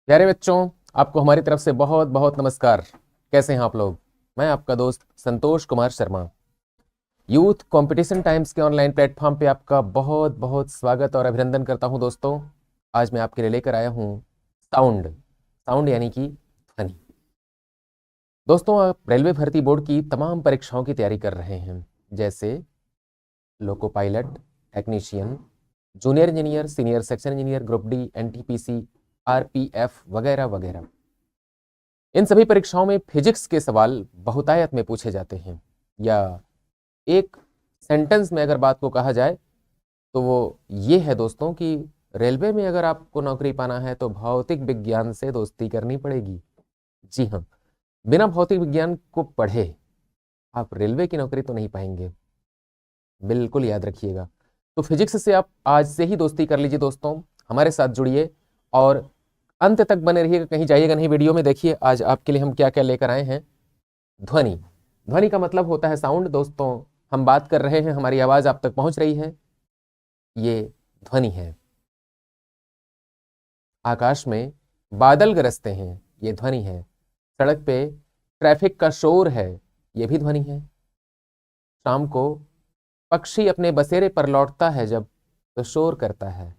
प्यारे बच्चों, आपको हमारी तरफ से बहुत बहुत नमस्कार। कैसे हैं आप लोग? मैं आपका दोस्त Santosh Kumar Sharma. Youth Competition Times के ऑनलाइन प्लेटफॉर्म पे आपका बहुत बहुत स्वागत और अभिनंदन करता हूं। दोस्तों, आज मैं आपके लिए लेकर आया हूं साउंड। साउंड यानी कि ध्वनि। दोस्तों, आप रेलवे भर्ती बोर्ड की तमाम परीक्षाओं की तैयारी कर रहे हैं, जैसे loco pilot, technician, junior engineer, senior section engineer, group D, NTPC, RPF वगैरह वगैरह। इन सभी परीक्षाओं में फिजिक्स के सवाल बहुतायत में पूछे जाते हैं, या एक सेंटेंस में अगर बात को कहा जाए तो वो ये है दोस्तों कि रेलवे में अगर आपको नौकरी पाना है तो भौतिक विज्ञान से दोस्ती करनी पड़ेगी। जी हाँ, बिना भौतिक विज्ञान को पढ़े आप रेलवे की नौकरी तो नहीं पाएंगे, बिल्कुल याद रखिएगा। तो फिजिक्स से आप आज से ही दोस्ती कर लीजिए दोस्तों, हमारे साथ जुड़िए और अंत तक बने रहिएगा, कहीं जाइएगा नहीं। वीडियो में देखिए आज आपके लिए हम क्या क्या लेकर आए हैं। ध्वनि। ध्वनि का मतलब होता है साउंड। दोस्तों, हम बात कर रहे हैं, हमारी आवाज आप तक पहुंच रही है, ये ध्वनि है। आकाश में बादल गरजते हैं, ये ध्वनि है। सड़क पे ट्रैफिक का शोर है, ये भी ध्वनि है। शाम को पक्षी अपने बसेरे पर लौटता है जब, तो शोर करता है।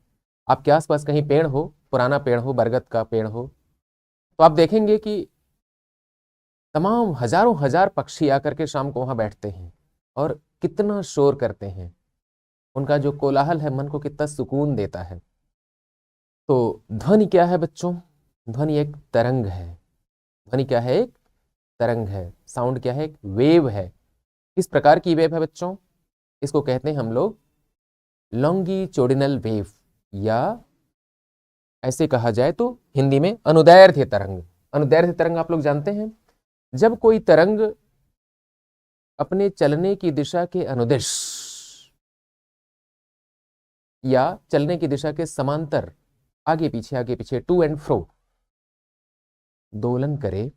आपके आसपास कहीं पेड़ हो, पुराना पेड़ हो, बरगद का पेड़ हो, तो आप देखेंगे कि तमाम हजारों हजार पक्षी आकर के शाम को वहां बैठते हैं और कितना शोर करते हैं। उनका जो कोलाहल है मन को कितना सुकून देता है। तो ध्वनि क्या है बच्चों? ध्वनि एक तरंग है। ध्वनि क्या है? एक तरंग है। साउंड क्या है? एक वेव है। किस प्रकार की वेव है बच्चों? इसको कहते हैं हम लोग लॉन्गिट्यूडिनल वेव, या ऐसे कहा जाए तो हिंदी में अनुदैर्ध्य तरंग। अनुदैर्ध्य तरंग आप लोग जानते हैं, जब कोई तरंग अपने चलने की दिशा के अनुदिश या चलने की दिशा के समांतर आगे पीछे टू एंड फ्रो दोलन करे,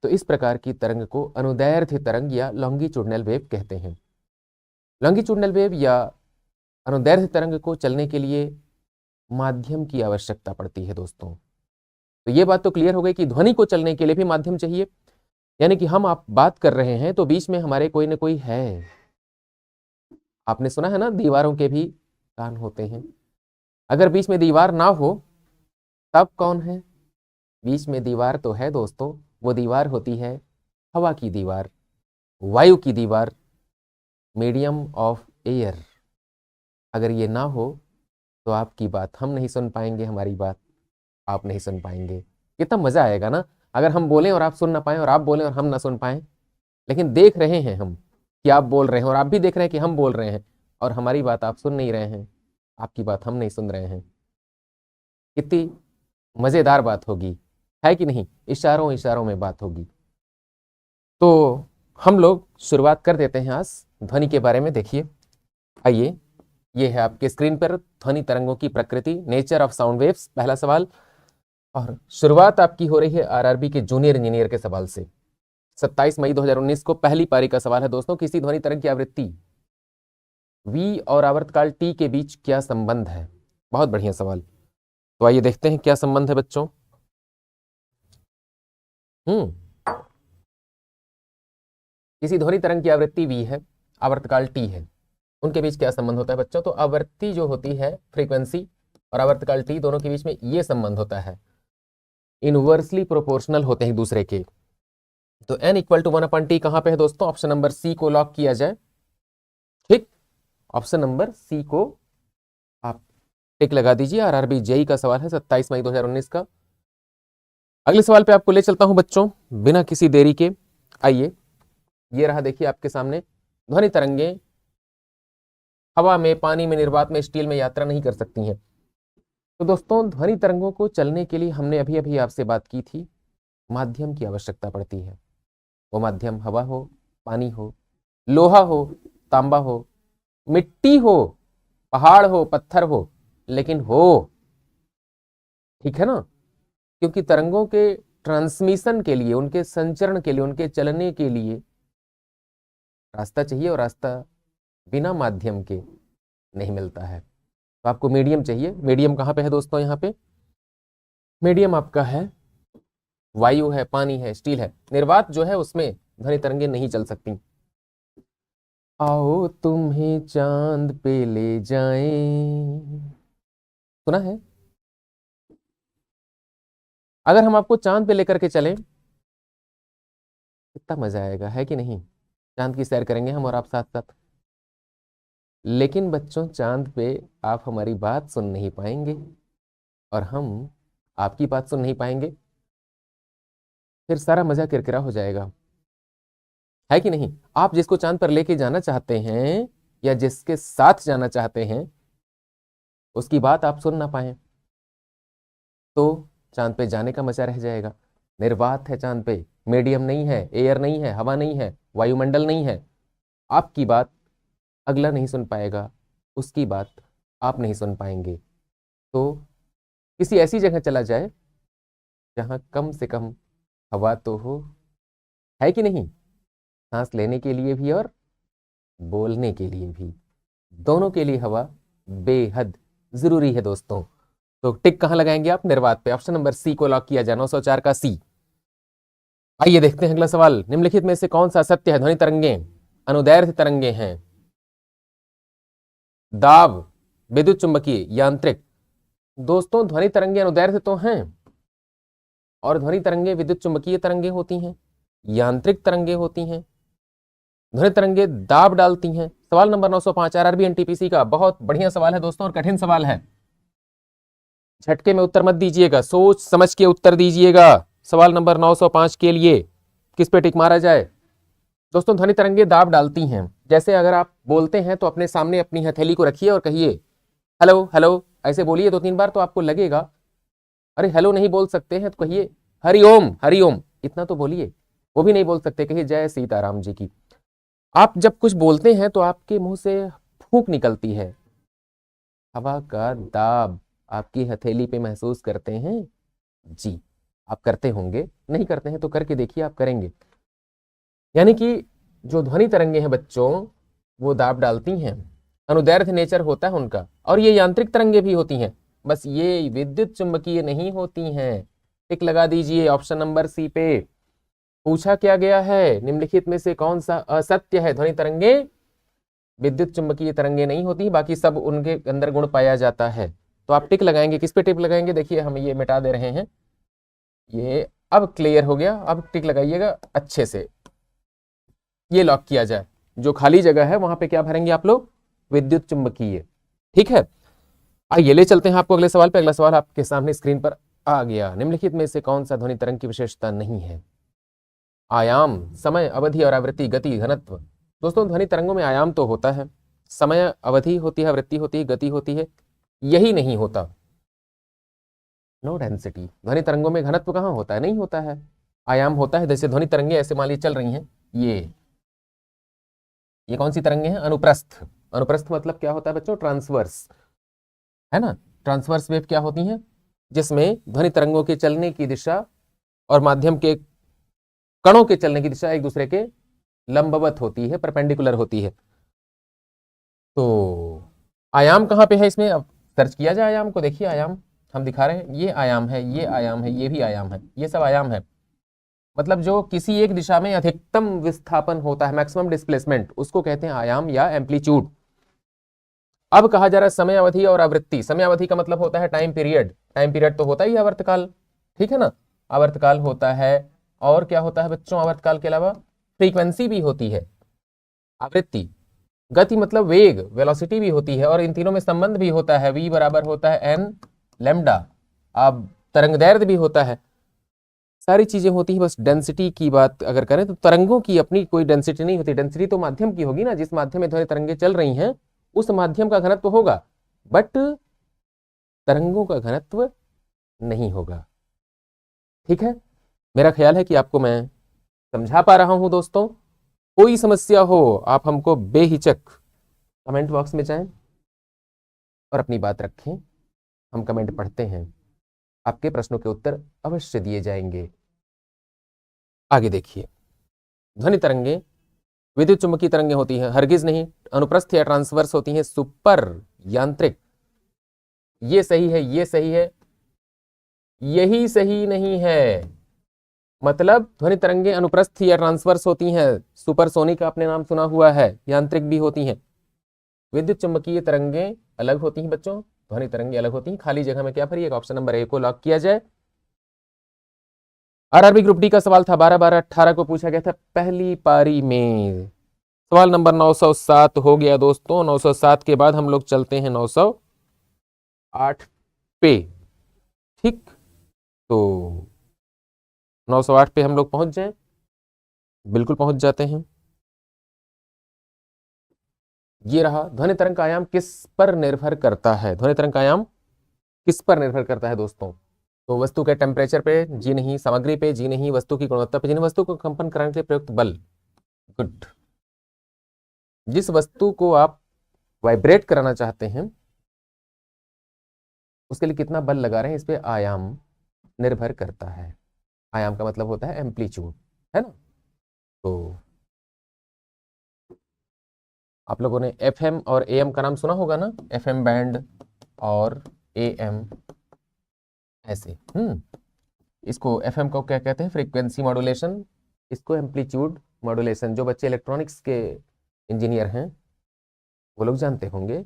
तो इस प्रकार की तरंग को अनुदैर्ध्य तरंग या लॉन्गिट्यूडिनल वेव कहते हैं। लॉन्गिट्यूडिनल वेव या अनुदैर्ध्य तरंग को चलने के लिए माध्यम की आवश्यकता पड़ती है दोस्तों। तो ये बात तो क्लियर हो गई कि ध्वनि को चलने के लिए भी माध्यम चाहिए। यानी कि हम आप बात कर रहे हैं तो बीच में हमारे कोई ना कोई है। आपने सुना है ना, दीवारों के भी कान होते हैं। अगर बीच में दीवार ना हो तब कौन है? बीच में दीवार तो है दोस्तों, वो दीवार होती है हवा की दीवार, वायु की दीवार, मीडियम ऑफ एयर। अगर ये ना हो तो आपकी बात हम नहीं सुन पाएंगे, हमारी बात आप नहीं सुन पाएंगे। कितना मजा आएगा ना, अगर हम बोलें और आप सुन ना पाए, और आप बोलें और हम ना सुन पाए, लेकिन देख रहे हैं हम कि आप बोल रहे हैं और आप भी देख रहे हैं कि हम बोल रहे हैं, और हमारी बात आप सुन नहीं रहे हैं, आपकी बात हम नहीं सुन रहे हैं। कितनी मजेदार बात होगी, है कि नहीं? इशारों इशारों में बात होगी। तो हम लोग शुरुआत कर देते हैं आज ध्वनि के बारे में। देखिए, आइए, ये है आपके स्क्रीन पर ध्वनि तरंगों की प्रकृति, नेचर ऑफ साउंड वेव्स, पहला सवाल। और शुरुआत आपकी हो रही है आरआरबी के जूनियर इंजीनियर के सवाल से। 27 मई 2019 को पहली पारी का सवाल है दोस्तों। किसी ध्वनि तरंग की आवृत्ति v और आवर्तकाल t के बीच क्या संबंध है? बहुत बढ़िया सवाल। तो आइए देखते हैं क्या संबंध है बच्चों। हम्म किसी ध्वनि तरंग की आवृत्ति v है, आवर्तकाल t है, उनके बीच क्या संबंध होता है बच्चों? तो आवृत्ति जो होती है, फ्रीक्वेंसी, और आवर्तकाल t, दोनों के बीच में ये संबंध होता है, इनवर्सली प्रोपोर्शनल होते हैं एक दूसरे के। तो n इक्वल टू 1/t कहां पे है दोस्तों? ऑप्शन नंबर सी को लॉक किया जाए। ठीक, ऑप्शन नंबर सी को आप टिक लगा दीजिए। आरआरबी जेई का सवाल है 27 मई 2019 का। अगले सवाल पे आपको ले चलता हूं बच्चों, बिना किसी देरी के। आइए, ये रहा, देखिए आपके सामने। ध्वनि तरंगे हवा में, पानी में, निर्वात में, स्टील में यात्रा नहीं कर सकती हैं। तो दोस्तों, ध्वनि तरंगों को चलने के लिए हमने अभी अभी आपसे बात की थी, माध्यम की आवश्यकता पड़ती है। वो माध्यम हवा हो, पानी हो, लोहा हो, तांबा हो, मिट्टी हो, पहाड़ हो, पत्थर हो, लेकिन हो। ठीक है ना? क्योंकि तरंगों के ट्रांसमिशन के लिए, उनके संचरण के लिए, उनके चलने के लिए रास्ता चाहिए, और रास्ता बिना माध्यम के नहीं मिलता है। तो आपको मीडियम चाहिए। मीडियम कहाँ पे है दोस्तों? यहाँ पे मीडियम आपका है वायु है, पानी है, स्टील है। निर्वात जो है उसमें ध्वनि तरंगे नहीं चल सकती। आओ तुम्हें चांद पे ले जाएं, सुना है? अगर हम आपको चांद पे लेकर के चलें कितना मजा आएगा, है कि नहीं? चांद की सैर करेंगे हम और आप साथ साथ। लेकिन बच्चों, चांद पे आप हमारी बात सुन नहीं पाएंगे और हम आपकी बात सुन नहीं पाएंगे, फिर सारा मजा किरकिरा हो जाएगा, है कि नहीं? आप जिसको चांद पर लेके जाना चाहते हैं या जिसके साथ जाना चाहते हैं उसकी बात आप सुन ना पाए तो चांद पे जाने का मजा रह जाएगा। निर्वात है चांद पे, मीडियम नहीं है, एयर नहीं है, हवा नहीं है, वायुमंडल नहीं है। आपकी बात अगला नहीं सुन पाएगा, उसकी बात आप नहीं सुन पाएंगे। तो किसी ऐसी जगह चला जाए जहां कम से कम हवा तो हो, है कि नहीं? सांस लेने के लिए भी और बोलने के लिए भी, दोनों के लिए हवा बेहद जरूरी है दोस्तों। तो टिक कहां लगाएंगे आप? निर्वात पे। ऑप्शन नंबर सी को लॉक किया जाए, 904 का सी। आइए देखते हैं अगला सवाल। निम्नलिखित में से कौन सा सत्य है? ध्वनि तरंगे अनुदैर्ध्य तरंगे हैं। दाब, विद्युत चुंबकीय, यांत्रिक। दोस्तों ध्वनि तरंगे अनुदैर्ध्य तो हैं और ध्वनि तरंगे विद्युत चुंबकीय तरंगे होती हैं, यांत्रिक तरंगे होती हैं, ध्वनि तरंगे दाब डालती हैं। सवाल नंबर 905 आरआरबी एनटीपीसी का बहुत बढ़िया सवाल है दोस्तों और कठिन सवाल है। झटके में उत्तर मत दीजिएगा, सोच समझ के उत्तर दीजिएगा। सवाल नंबर 905 के लिए किस पे टिक मारा जाए? दोस्तों ध्वनि तरंगे दाब डालती हैं। जैसे अगर आप बोलते हैं तो अपने सामने अपनी हथेली को रखिए और कहिए हेलो हेलो, ऐसे बोलिए 2-3 बार तो आपको लगेगा। अरे हेलो नहीं बोल सकते हैं तो कहिए हरिओम हरिओम, इतना तो बोलिए। वो भी नहीं बोल सकते, कहिए जय सीताराम जी की। आप जब कुछ बोलते हैं तो आपके मुंह से फूंक निकलती है, हवा का दाब आपकी हथेली पे महसूस करते हैं जी। आप करते होंगे, नहीं करते हैं तो करके देखिए, आप करेंगे। यानी कि जो ध्वनि तरंगे हैं बच्चों वो दाब डालती हैं, अनुदैर्ध्य नेचर होता है उनका। और ये यांत्रिक तरंगे भी होती हैं, बस ये विद्युत चुंबकीय नहीं होती हैं। टिक लगा दीजिए ऑप्शन नंबर सी पे। पूछा क्या गया है? निम्नलिखित में से कौन सा असत्य है? ध्वनि तरंगे विद्युत चुंबकीय तरंगे नहीं होती, बाकी सब उनके अंदर गुण पाया जाता है। तो आप टिक लगाएंगे, किस पे टिक लगाएंगे? देखिए हम ये मिटा दे रहे हैं, ये अब क्लियर हो गया। अब टिक लगाइएगा अच्छे से, ये लॉक किया जाए। जो खाली जगह है वहां पे क्या भरेंगे आप लोग? विद्युत चुंबकीय। ठीक है, आइए ले चलते हैं आपको अगले सवाल पे। अगला सवाल आपके सामने स्क्रीन पर आ गया। निम्नलिखित में से कौन सा ध्वनि तरंग की विशेषता नहीं है? आयाम, समय, अवधि और आवृत्ति, गति, घनत्व। दोस्तों ध्वनि तरंगों में आयाम तो होता है, समय अवधि होती है, आवृत्ति होती है, गति होती है, यही नहीं होता। No density. ध्वनि तरंगों में घनत्व कहाँ होता है? नहीं होता है। आयाम होता है। जैसे ध्वनि तरंगे ऐसे मान लीजिए चल रही हैं, ये कौन सी तरंगे हैं? अनुप्रस्थ। अनुप्रस्थ मतलब क्या होता है बच्चों? ट्रांसवर्स, है ना। ट्रांसवर्स वेव क्या होती हैं? जिसमें ध्वनि तरंगों के चलने की दिशा और माध्यम के कणों के चलने की दिशा एक दूसरे के लंबवत होती है, परपेंडिकुलर होती है। तो आयाम कहाँ पे है इसमें? अब सर्च किया जाए आयाम को। देखिए आयाम हम दिखा रहे हैं, ये आयाम है, ये आयाम है, ये भी आयाम है, ये सब आयाम है। मतलब जो किसी एक दिशा में अधिकतम विस्थापन होता है, मैक्सिमम डिस्प्लेसमेंट, उसको कहते हैं आयाम या एम्पलीट्यूड। अब कहा जा रहा है समय अवधि और आवृत्ति। समय अवधि का मतलब होता है टाइम पीरियड। टाइम पीरियड तो होता ही है आवर्तकाल, ठीक है ना। आवर्तकाल होता है और क्या होता है बच्चों? आवर्तकाल के अलावा फ्रीक्वेंसी भी होती है। आवृत्ति, गति मतलब वेग, वेलोसिटी भी होती है। और इन तीनों में संबंध भी होता है, v बराबर होता है एन लैम्डा। अब तरंगदैर्ध्य भी होता है, सारी चीजें होती है। बस डेंसिटी की बात अगर करें तो तरंगों की अपनी कोई डेंसिटी नहीं होती। डेंसिटी तो माध्यम की होगी ना, जिस माध्यम में ध्वनि तरंगे चल रही हैं उस माध्यम का घनत्व होगा, बट तरंगों का घनत्व नहीं होगा। ठीक है, मेरा ख्याल है कि आपको मैं समझा पा रहा हूं दोस्तों। कोई समस्या हो आप हमको बेहिचक कमेंट बॉक्स में जाएं और अपनी बात रखें, हम कमेंट पढ़ते हैं, आपके प्रश्नों के उत्तर अवश्य दिए जाएंगे। आगे देखिए, ध्वनि तरंगे विद्युत चुंबकीय तरंगे होती हैं, हरगिज नहीं अनुप्रस्थ या ट्रांसवर्स होती हैं, सुपर यांत्रिक। ये सही है, ये सही है, यही सही नहीं है। मतलब ध्वनि तरंगे अनुप्रस्थ या ट्रांसवर्स होती हैं, सुपरसोनिक आपने नाम सुना हुआ है, यांत्रिक भी होती हैं। विद्युत चुंबकीय तरंगे अलग होती हैं बच्चों, ध्वनि तरंगे अलग होती हैं। खाली जगह में क्या भरिएगा, ऑप्शन नंबर ए को लॉक किया जाए। आरआरबी ग्रुप डी का सवाल था 12/12/18 को पूछा गया था पहली पारी में। सवाल नंबर 907 हो गया दोस्तों। 907 के बाद हम लोग चलते हैं 908 पे। ठीक, तो 908 पे हम लोग पहुंच जाएं, बिल्कुल पहुंच जाते हैं। ये रहा, ध्वनि तरंग का आयाम किस पर निर्भर करता है। ध्वनि तरंग का आयाम किस पर निर्भर करता है दोस्तों? तो वस्तु के टेम्परेचर पे जी नहीं, सामग्री पे जी नहीं, वस्तु की गुणवत्ता पे जी नहीं, वस्तु को कंपन कराने के लिए प्रयुक्त बल। गुड। जिस वस्तु को आप वाइब्रेट कराना चाहते हैं उसके लिए कितना बल लगा रहे हैं, इस पे आयाम निर्भर करता है। आयाम का मतलब होता है एम्पलीट्यूड, है ना। तो आप लोगों ने एफएम और एएम का नाम सुना होगा ना, एफएम बैंड और एएम ऐसे। इसको एफएम को क्या कहते हैं, फ्रीक्वेंसी मॉड्यूलेशन, इसको एम्पलीट्यूड मॉड्यूलेशन। जो बच्चे इलेक्ट्रॉनिक्स के इंजीनियर हैं वो लोग जानते होंगे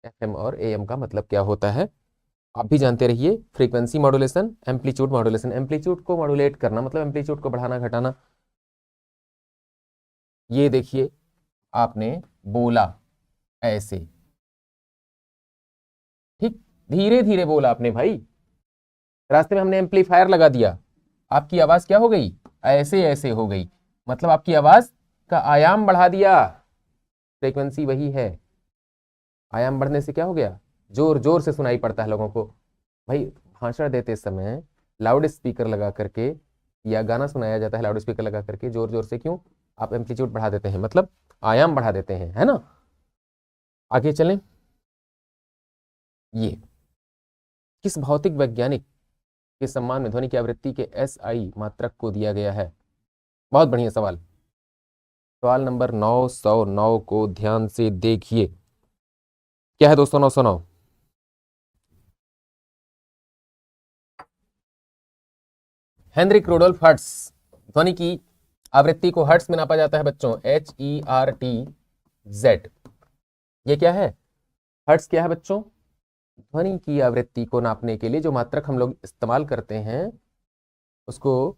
एफएम और एएम का मतलब क्या होता है। आप भी जानते रहिए, frequency modulation, amplitude modulation. Amplitude को मॉड्यूलेट करना मतलब एम्पलीट्यूड को बढ़ाना घटाना। ये देखिए आपने बोला ऐसे, ठीक, धीरे धीरे बोला आपने भाई, रास्ते में हमने एम्पलीफायर लगा दिया, आपकी आवाज क्या हो गई, ऐसे ऐसे हो गई, मतलब आपकी आवाज का आयाम बढ़ा दिया। फ्रीक्वेंसी वही है, आयाम बढ़ने से क्या हो गया, जोर जोर से सुनाई पड़ता है लोगों को। भाई भाषण देते समय लाउड स्पीकर लगा करके या गाना सुनाया जाता है लाउड स्पीकर लगा करके जोर जोर से, क्यों? आप एम्पलीट्यूड बढ़ा देते हैं, मतलब आयाम बढ़ा देते हैं, है ना। आगे चलें। ये किस भौतिक वैज्ञानिक के सम्मान में ध्वनि की आवृत्ति के SI मात्रक को दिया गया है? बहुत बढ़िया सवाल। सवाल नंबर 909 को ध्यान से देखिए। क्या है दोस्तों 909? Heinrich Rudolf Hertz. ध्वनि की आवृत्ति को हर्ट्ज में नापा जाता है बच्चों, HERTZ। ये क्या है, हर्ट्ज क्या है बच्चों? ध्वनि की आवृत्ति को नापने के लिए जो मात्रक हम लोग इस्तेमाल करते हैं उसको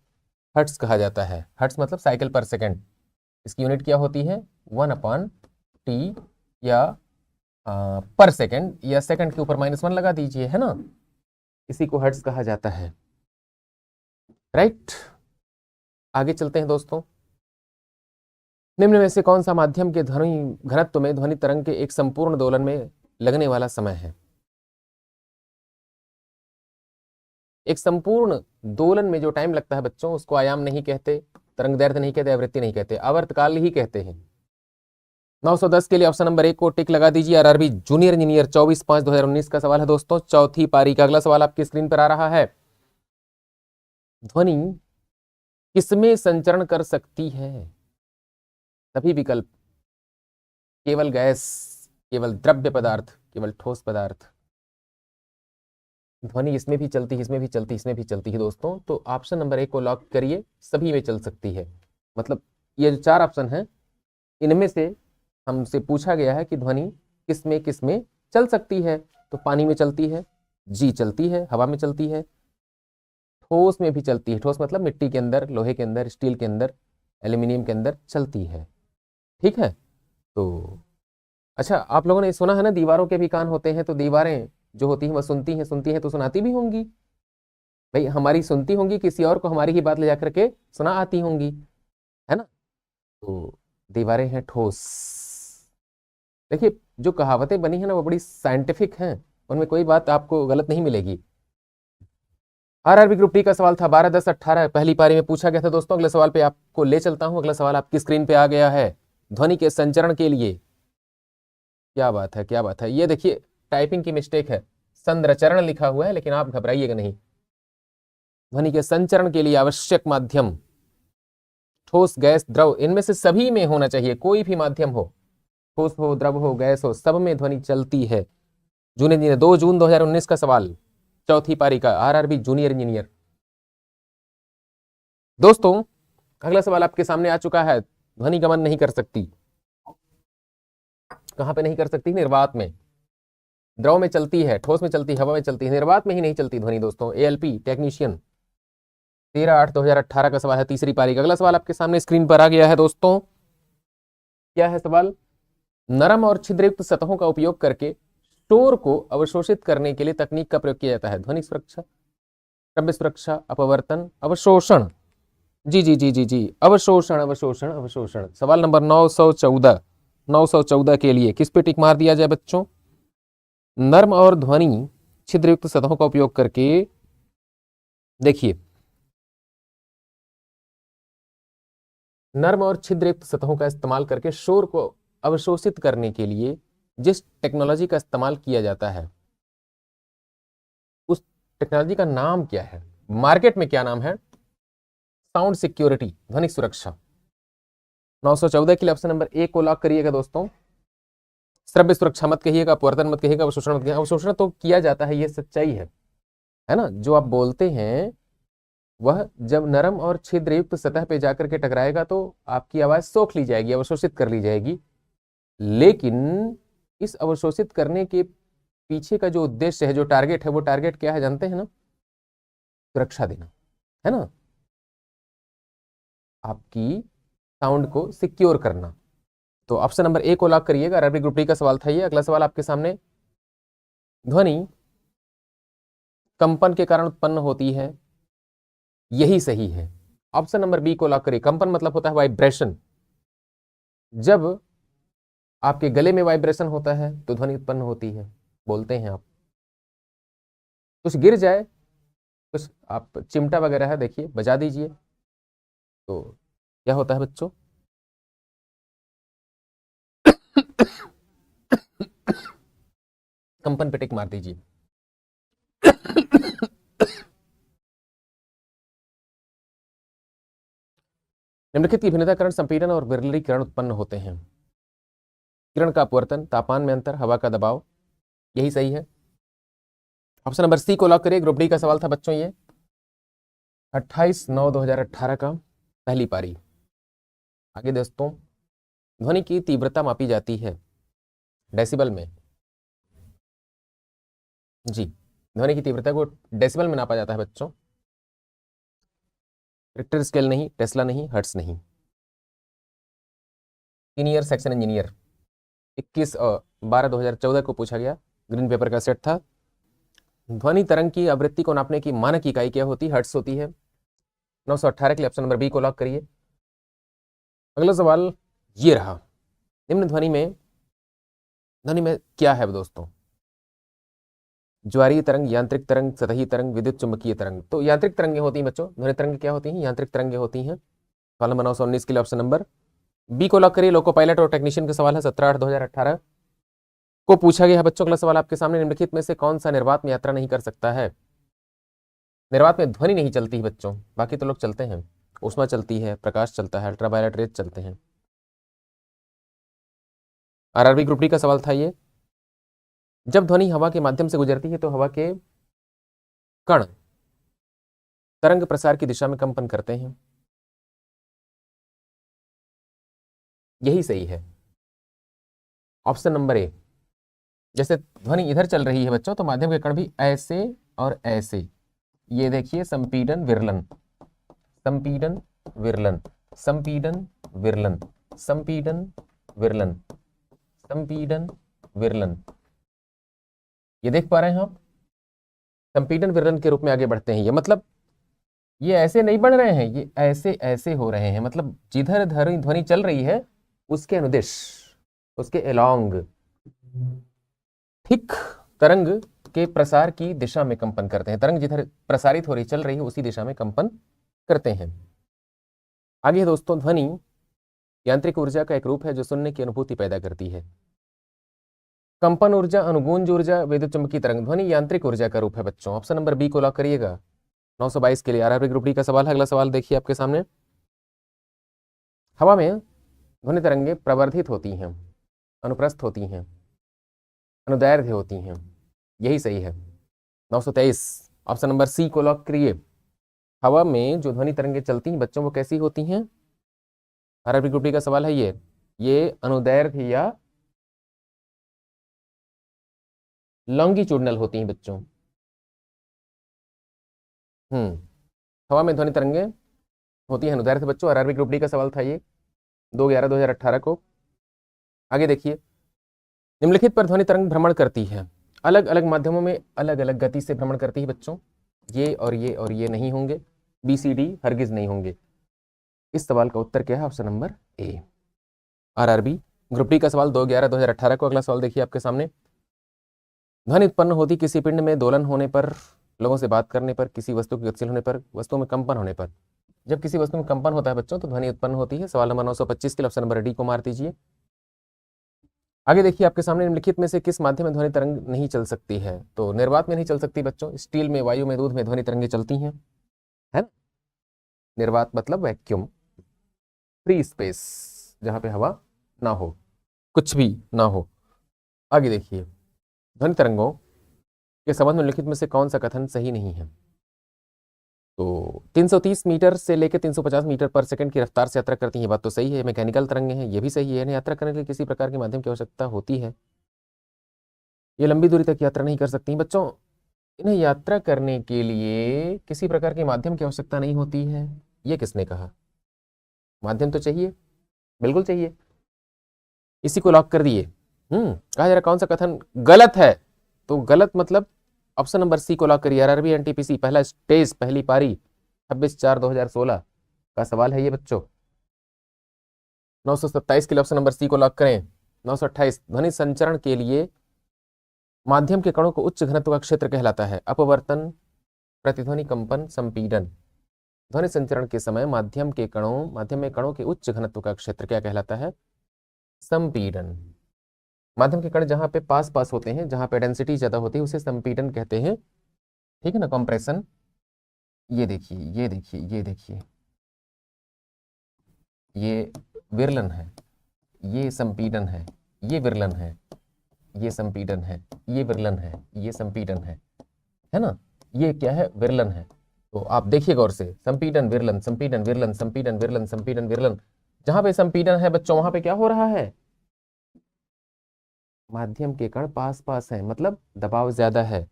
हर्ट्ज कहा जाता है। हर्ट्ज मतलब साइकिल पर सेकंड। इसकी यूनिट क्या होती है, 1/T या पर सेकंड, या सेकंड के ऊपर -1 लगा दीजिए, है ना। इसी को हर्ट्ज कहा जाता है, राइट। आगे चलते हैं दोस्तों। निम्न में से कौन सा माध्यम के ध्वनि घनत्व में ध्वनि तरंग के एक संपूर्ण दोलन में लगने वाला समय है? एक संपूर्ण दोलन में जो टाइम लगता है बच्चों उसको आयाम नहीं कहते, तरंग दैर्ध्य नहीं कहते, आवृत्ति नहीं कहते, आवर्तकाल ही कहते हैं। 910 के लिए ऑप्शन नंबर 1 को टिक लगा दीजिए। आरआरबी जूनियर इंजीनियर 24/5/2019 का सवाल है दोस्तों, चौथी पारी का। अगला सवाल आपकी स्क्रीन पर आ रहा है। ध्वनि किसमें संचरण कर सकती है? सभी विकल्प, केवल गैस, केवल द्रव्य पदार्थ, केवल ठोस पदार्थ। ध्वनि इसमें भी चलती है, इसमें भी चलती है, इसमें भी चलती है दोस्तों। तो ऑप्शन नंबर 1 को लॉक करिए, सभी में चल सकती है। मतलब ये जो 4 ऑप्शन हैं इनमें से हमसे पूछा गया है कि ध्वनि किसमें किसमें चल सकती है। तो पानी में चलती है, जी चलती है, हवा में चलती है, ठोस में भी चलती है। ठोस मतलब मिट्टी के अंदर, लोहे के अंदर, स्टील के अंदर, एल्यूमिनियम के अंदर चलती है, ठीक है। तो अच्छा, आप लोगों ने सुना है ना दीवारों के भी कान होते हैं, तो दीवारें जो होती हैं वह सुनती हैं, सुनती हैं तो सुनाती भी होंगी। भाई हमारी सुनती होंगी, किसी और को हमारी ही बात ले जाकर के सुना आती होंगी, है ना। तो दीवारें हैं ठोस। देखिए जो कहावतें बनी है ना वो बड़ी साइंटिफिक हैं, उनमें कोई बात आपको गलत नहीं मिलेगी। आरआरबी ग्रुप डी का सवाल था 12/10/18, पहली पारी में पूछा गया था दोस्तों। अगले सवाल पे आपको ले चलता हूं। अगला सवाल आपकी स्क्रीन पे आ गया है। ध्वनि के संचरण के लिए, क्या बात है, क्या बात है, ये देखिए टाइपिंग की मिस्टेक है, संचरण लिखा हुआ है, लेकिन आप घबराइएगा नहीं। ध्वनि के संचरण के लिए आवश्यक माध्यम ठोस, गैस, द्रव, इनमें से सभी में होना चाहिए। कोई भी माध्यम हो, ठोस हो, द्रव हो, गैस हो, सब में ध्वनि चलती है। जून 2 जून 2019 का सवाल, चौथी पारी का आरआरबी जूनियर इंजीनियर। दोस्तों अगला सवाल आपके सामने आ चुका है। ध्वनि गमन नहीं कर सकती, कहां पे नहीं कर सकती? निर्वात में। द्रव में चलती है, ठोस में चलती है, हवा में चलती है, निर्वात में ही नहीं चलती ध्वनि दोस्तों। ALP technician. 13/8/2018 का सवाल है, तीसरी पारी का। अगला सवाल आपके सामने स्क्रीन पर आ गया है दोस्तों। क्या है सवाल? नरम और छिद्रयुक्त सतहों का उपयोग करके शोर को अवशोषित करने के लिए तकनीक का प्रयोग किया जाता है। ध्वनि सुरक्षा, श्रव्य सुरक्षा, अपवर्तन, अवशोषण। जी जी जी जी जी, अवशोषण अवशोषण अवशोषण। सवाल नंबर 914 के लिए किस पे टिक मार दिया जाए बच्चों? नर्म और ध्वनि छिद्रयुक्त सतहों का उपयोग करके, देखिए, नर्म और छिद्रयुक्त सतहों का इस्तेमाल करके शोर को अवशोषित करने के लिए जिस टेक्नोलॉजी का इस्तेमाल किया जाता है उस टेक्नोलॉजी का नाम क्या है? मार्केट में क्या नाम है? साउंड सिक्योरिटी, ध्वनि सुरक्षा। 914 के लिए ऑप्शन नंबर ए को लॉक करिएगा दोस्तों। श्रव्य सुरक्षा मत कहिएगा, अपवर्तन मत कहिएगा, अवशोषण मत कहिएगा। अवशोषण तो किया जाता है, ये सच्चाई है ना? जो आप बोलते हैं वह जब नरम और छिद्रयुक्त सतह पे जाकर के टकराएगा तो आपकी आवाज सोख ली जाएगी, अवशोषित कर ली जाएगी। लेकिन इस अवशोषित करने के पीछे का जो उद्देश्य है, जो टारगेट है, वो टारगेट क्या है जानते हैं ना? सुरक्षा देना, है ना? आपकी साउंड को सिक्योर करना। तो ऑप्शन नंबर ए को लॉक करिएगा। आरआरबी ग्रुप डी का सवाल था ये। अगला सवाल आपके सामने, ध्वनि कंपन के कारण उत्पन्न होती है, यही सही है। ऑप्शन नंबर बी को लॉक करिए। कंपन मतलब होता है वाइब्रेशन। जब आपके गले में वाइब्रेशन होता है तो ध्वनि उत्पन्न होती है। बोलते हैं आप, कुछ गिर जाए, कुछ आप चिमटा वगैरह है, देखिए बजा दीजिए, तो क्या होता है बच्चों? कंपन पे टिक मार दीजिए। निम्नलिखित की भिन्नता कारण संपीड़न और विरलीकरण उत्पन्न होते हैं। किरण का अपवर्तन, तापमान में अंतर, हवा का दबाव, यही सही है। ऑप्शन नंबर सी को लॉक करिए। ग्रुप डी का सवाल था बच्चों ये, 28/9/2018 का, पहली पारी। आगे दोस्तों, ध्वनि की तीव्रता मापी जाती है डेसिबल में। जी, ध्वनि की तीव्रता को डेसिबल में नापा जाता है बच्चों। रिक्टर स्केल नहीं, टेस्ला नहीं, हर्ट्ज नहीं। सीनियर सेक्शन इंजीनियर 21/12/2014 को पूछा गया, ग्रीन पेपर का सेट था। ध्वनि तरंग की आवृत्ति को नापने की मानक इकाई क्या होती है? हर्ट्ज होती है। 918 के लिए ऑप्शन नंबर बी को लॉक करिए। अगला सवाल ये रहा, निम्न ध्वनि में क्या है दोस्तों? ज्वारीय तरंग, यांत्रिक तरंग, सतही तरंग, विद्युत चुंबकीय तरंग। तो यांत्रिक तरंगें होती हैं बच्चों। ध्वनि तरंग क्या होती हैं? यांत्रिक तरंगें होती हैं। सवाल नंबर 919 के लिए ऑप्शन नंबर बी को लॉक करिए। लोको पायलट और टेक्नीशियन का सवाल है, 17/8/2018 को पूछा गया है बच्चों। अगला सवाल आपके सामने, निम्नलिखित में से कौन सा निर्वात में यात्रा नहीं कर सकता है? निर्वात में ध्वनि नहीं चलती है बच्चों, बाकी तो लोग चलते हैं। ऊष्मा चलती है, प्रकाश चलता है, अल्ट्रावायलेट रेज चलते हैं। आरआरबी ग्रुप डी का सवाल था ये। जब ध्वनि हवा के माध्यम से गुजरती है तो हवा के कण तरंग प्रसार की दिशा में कंपन करते हैं, यही सही है। ऑप्शन नंबर ए, जैसे ध्वनि इधर चल रही है बच्चों तो माध्यम के कण भी ऐसे और ऐसे, ये देखिए, संपीडन विरलन, संपीडन विरलन, संपीडन विरलन, संपीडन विरलन, संपीडन विरलन, ये देख पा रहे हैं आप? संपीडन विरलन के रूप में आगे बढ़ते हैं। ये मतलब ये ऐसे नहीं बढ़ रहे हैं, ये ऐसे ऐसे हो रहे हैं। मतलब जिधर ध्वनि चल रही है उसके अनुदिश, उसके एलॉन्ग, ठीक तरंग के प्रसार की दिशा में कंपन करते हैं। तरंग जिधर प्रसारित हो रही, चल रही है, उसी दिशा में कंपन करते हैं। आगे दोस्तों, ध्वनि यांत्रिक ऊर्जा का एक रूप है जो सुनने की अनुभूति पैदा करती है। कंपन ऊर्जा, अनुगूंज ऊर्जा, विद्युत चुंबकीय तरंग। ध्वनि यांत्रिक ऊर्जा का रूप है बच्चों। ऑप्शन नंबर बी को लॉक करिएगा। 922 के लिए आरआरबी ग्रुप डी का सवाल है। अगला सवाल देखिए आपके सामने, हवा में ध्वनि तरंगें प्रवर्धित होती हैं, अनुप्रस्थ होती हैं, अनुदैर्ध्य होती हैं, यही सही है। 923 ऑप्शन नंबर सी को लॉक करिए। हवा में जो ध्वनि तरंगे चलती हैं बच्चों वो कैसी होती हैं? आरआरबी ग्रुप डी का सवाल है ये अनुदैर्ध्य या लॉन्गिट्यूडनल होती हैं बच्चों। हवा में ध्वनि तरंगे होती हैं अनुदैर्ध्य बच्चों। आरआरबी ग्रुप डी का सवाल था ये 2/11/2018 को। आगे देखिए, निम्नलिखित पर ध्वनि तरंग भ्रमण करती है, अलग अलग माध्यमों में अलग अलग गति से भ्रमण करती है बच्चों। ये और ये नहीं होंगे, बी सी डी हरगिज नहीं होंगे। इस सवाल का उत्तर क्या है? ऑप्शन नंबर ए। आरआरबी ग्रुप डी का सवाल 2/11/2018 को। अगला सवाल देखिए आपके सामने, ध्वनि उत्पन्न होती किसी पिंड में दोलन होने पर, लोगों से बात करने पर, किसी वस्तु के गतिशील होने पर, वस्तु में कंपन होने पर। जब किसी वस्तु में कंपन होता है बच्चों तो ध्वनि उत्पन्न होती है। सवाल नंबर 925 के लिए ऑप्शन नंबर डी को मार दीजिए। आगे देखिए आपके सामने, निम्नलिखित में से किस माध्यम में ध्वनि तरंग नहीं चल सकती है? तो निर्वात में नहीं चल सकती बच्चों। स्टील में, वायु में, दूध में ध्वनि तरंगे चलती हैं, है ना। निर्वात मतलब वैक्यूम, फ्री स्पेस, जहां पे हवा ना हो, कुछ भी ना हो। आगे देखिए, ध्वनि तरंगों के संबंध में निम्नलिखित में से कौन सा कथन सही नहीं है? तो 330 मीटर से लेकर 350 मीटर पर सेकंड की रफ्तार से यात्रा करती है, बात तो सही है। मैकेनिकल तरंगे हैं, ये भी सही है। इन्हें यात्रा करने के लिए किसी प्रकार के माध्यम की आवश्यकता होती है। ये लंबी दूरी तक यात्रा नहीं कर सकती बच्चों। इन्हें यात्रा करने के लिए किसी प्रकार के माध्यम की आवश्यकता नहीं होती है। ये किसने कहा? माध्यम तो चाहिए, बिल्कुल चाहिए। इसी को लॉक कर दिए। कहा जा रहा कौन सा कथन गलत है? तो गलत मतलब ऑप्शन नंबर सी को लॉक करिए। आरआरबी एनटीपीसी पहला स्टेज, पहली पारी 26/4/2016 का सवाल है ये बच्चों। 927 के लिए ऑप्शन नंबर सी को लॉक करें। 928, ध्वनि संचरण के लिए माध्यम के कणों को उच्च घनत्व का क्षेत्र कहलाता है। अपवर्तन, प्रतिध्वनि, कंपन, संपीडन। ध्वनि संचरण के समय माध्यम में कणों के उच्च घनत्व का क्षेत्र क्या कहलाता है? संपीडन। माध्यम के कण जहां पे पास पास होते हैं, जहां पे डेंसिटी ज्यादा होती है, उसे संपीडन कहते हैं, ठीक है ना। कंप्रेशन, ये देखिए, ये देखिए, ये देखिए, ये विरलन है, ये संपीडन है, ये विरलन है, ये संपीडन है, ये विरलन है, ये संपीडन है ना। ये क्या है? विरलन है। तो आप देखिए गौर से, संपीडन विरलन, संपीडन विरलन, संपीडन विरलन, संपीडन विरलन। जहां पे संपीडन है बच्चों वहां पे क्या हो रहा है? माध्यम के कण पास पास है, मतलब दबाव ज्यादा है,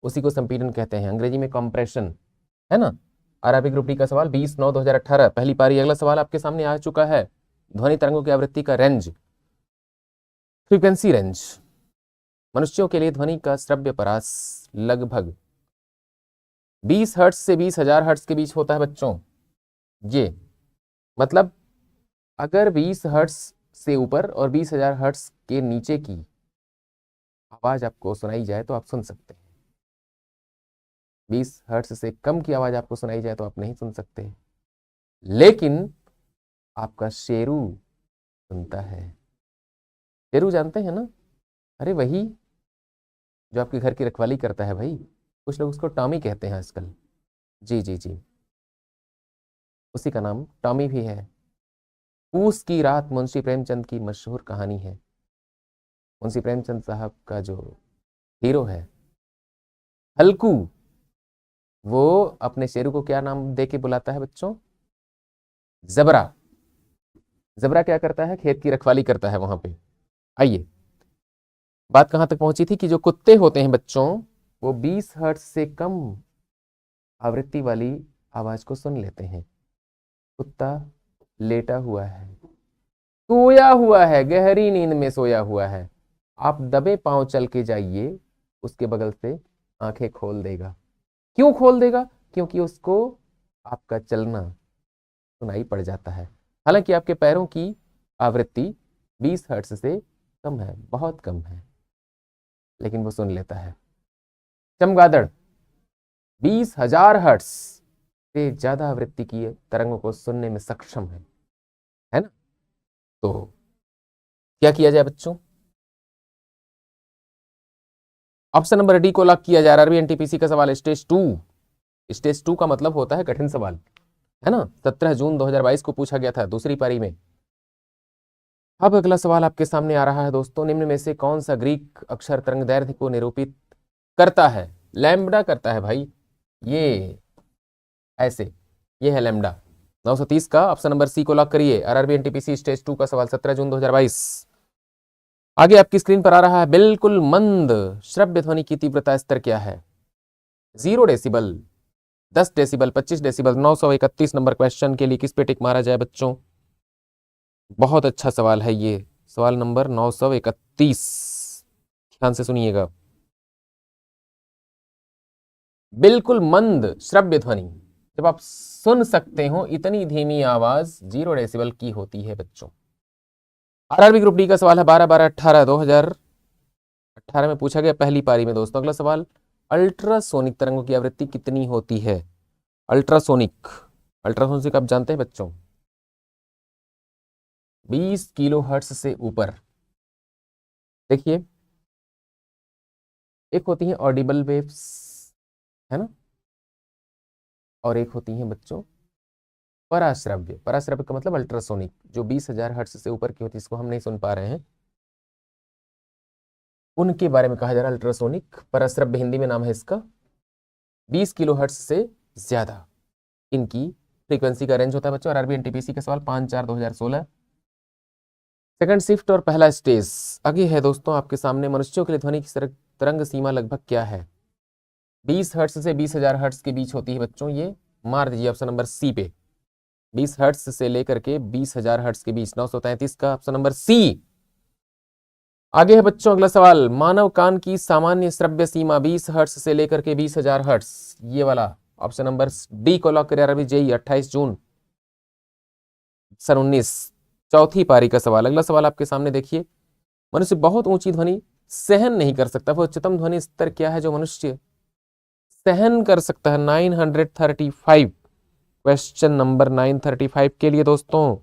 उसी को संपीडन कहते हैं, अंग्रेजी में कंप्रेशन, है ना। आरआरबी ग्रुप डी का सवाल 20/9/2018 पहली पारी। अगला सवाल आपके सामने आ चुका है, ध्वनि तरंगों की आवृत्ति का रेंज, फ्रीक्वेंसी रेंज। मनुष्यों के लिए ध्वनि का श्रव्य परास लगभग 20 हर्ट्ज से 20,000 हर्ट्ज के बीच होता है बच्चों। ये मतलब अगर 20 हर्ट्ज से ऊपर और 20,000 हर्ट्ज के नीचे की आवाज आपको सुनाई जाए तो आप सुन सकते हैं। 20 हर्ट्ज से कम की आवाज आपको सुनाई जाए तो आप नहीं सुन सकते, लेकिन आपका शेरू सुनता है। शेरू जानते हैं ना? अरे वही जो आपके घर की रखवाली करता है भाई, कुछ लोग उसको टॉमी कहते हैं आजकल। जी जी जी, उसी का नाम टॉमी भी है। पूस की रात मुंशी प्रेमचंद की मशहूर कहानी है। मुंशी प्रेमचंद साहब का जो हीरो है हल्कू, वो अपने शेरू को क्या नाम दे के बुलाता है बच्चों? जबरा। जबरा क्या करता है? खेत की रखवाली करता है वहां पे। आइए, बात कहां तक पहुंची थी कि जो कुत्ते होते हैं बच्चों वो 20 हर्ट्ज से कम आवृत्ति वाली आवाज को सुन लेते हैं। कुत्ता लेटा हुआ है, सोया हुआ है, गहरी नींद में सोया हुआ है। आप दबे पांव चल के जाइए, उसके बगल से आंखें खोल देगा। क्यों खोल देगा? क्योंकि उसको आपका चलना सुनाई पड़ जाता है। हालांकि आपके पैरों की आवृत्ति 20 हर्ट्ज से कम है, बहुत कम है, लेकिन वो सुन लेता है। चमगादड़ 20,000 हर्ट्ज से ज्यादा आवृत्ति की तरंगों को सुनने में सक्षम है ना। तो क्या किया जाए बच्चों? ऑप्शन नंबर डी को लॉक किया जाए। आरआरबी एनटीपीसी का सवाल स्टेज 2। स्टेज 2 का मतलब होता है कठिन सवाल, है ना। 17 जून 2022 को पूछा गया था दूसरी पारी में। अब अगला सवाल आपके सामने आ रहा है दोस्तों, निम्न में से कौन सा ग्रीक अक्षर तरंग दैर्ध्य को निरूपित करता है? लैम्बडा करता है भाई। ये ऐसे, ये है लैम्डा। 930 का ऑप्शन नंबर सी को लॉक करिए। आरआरबी एनटीपीसी स्टेज 2 का सवाल 17 जून 2022। आगे आपकी स्क्रीन पर आ रहा है, बिल्कुल मंद श्रव्य ध्वनि की तीव्रता स्तर क्या है? 0 decibel, 10 decibel, 25 decibel. 931 number question के लिए किस पे टिक मारा जाए बच्चों? बहुत अच्छा सवाल है ये, सवाल नंबर 931। ध्यान से सुनिएगा। बिल्कुल मंद श्रव्य ध्वनि, जब आप सुन सकते हो इतनी धीमी आवाज 0 डेसिबल की होती है बच्चों। आरआरबी ग्रुप डी का सवाल है 12/12/18 2018 में पूछा गया पहली पारी में दोस्तों। अगला सवाल, अल्ट्रासोनिक तरंगों की आवृत्ति कितनी होती है? अल्ट्रासोनिक, अल्ट्रासोनिक आप जानते हैं बच्चों, 20 किलो हर्ट्ज से ऊपर। देखिए, एक होती है ऑडिबल वेव्स, है ना, और एक होती है बच्चों पराश्रव्य। पराश्रव्य का मतलब अल्ट्रासोनिक, जो 20,000 हर्ट्ज से ऊपर की होती है, इसको हम नहीं सुन पा रहे हैं, उनके बारे में कहा जा रहा है अल्ट्रासोनिक। पराश्रव्य हिंदी में नाम है इसका। 20 किलो हर्ट्ज से ज्यादा इनकी फ्रीक्वेंसी का रेंज होता है बच्चों। आरआरबी एनटीपीसी का सवाल 5/4/2016। सेकंड शिफ्ट और पहला स्टेज आगे है दोस्तों आपके सामने। मनुष्यों के लिए ध्वनि की तरंग सीमा लगभग क्या है? 20 हर्ट्ज से 20,000 हर्ट्ज के बीच होती है बच्चों। ये मार दीजिए ऑप्शन नंबर सी पे, 20 हर्ट्ज से लेकर के 20,000 हर्ट्ज के बीच। 933 का ऑप्शन नंबर सी। आगे है बच्चों अगला सवाल, मानव कान की सामान्य श्रव्य सीमा 20 हर्ट्ज से लेकर के 20,000 हर्ट्ज, ये वाला ऑप्शन नंबर डी को लॉक करिए। अरबी जेई 28 जून सन 19, चौथी पारी का सवाल। अगला सवाल आपके सामने देखिए, मनुष्य बहुत ऊंची ध्वनि सहन नहीं कर सकता, वो उच्चतम ध्वनि स्तर क्या है जो मनुष्य सहन कर सकता है? 935, क्वेश्चन नंबर 935 के लिए दोस्तों।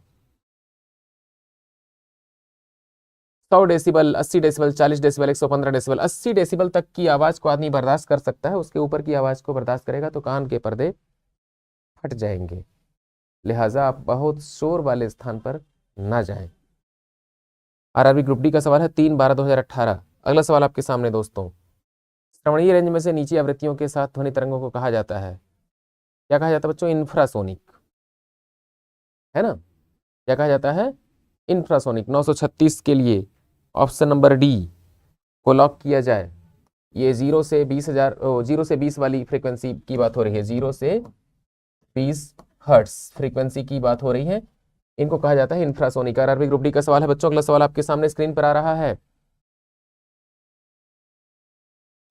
100 decibel, 80 decibel, 40 decibel, 115 decibel. 80 decibel तक की आवाज को आदमी बर्दाश्त कर सकता है, उसके ऊपर की आवाज को बर्दाश्त करेगा तो कान के पर्दे फट जाएंगे, लिहाजा आप बहुत शोर वाले स्थान पर ना जाएं। आरआरबी ग्रुप डी का सवाल है 3/12/2018। अगला सवाल आपके सामने दोस्तों, श्रवणीय रेंज में से नीचे आवृत्तियों के साथ ध्वनि तरंगों को कहा जाता है, क्या कहा जाता है बच्चों? इंफ्रासोनिक, है ना, क्या कहा जाता है? इंफ्रासोनिक। 936 के लिए ऑप्शन नंबर डी को लॉक किया जाए। ये 0 से 20,000, 0 से 20 वाली फ्रीक्वेंसी की बात हो रही है, 0 से 20 हर्ट्ज फ्रीक्वेंसी की बात हो रही है, इनको कहा जाता है इंफ्रासोनिक। आरआरबी ग्रुप डी का सवाल है बच्चों। अगला सवाल आपके सामने स्क्रीन पर आ रहा है,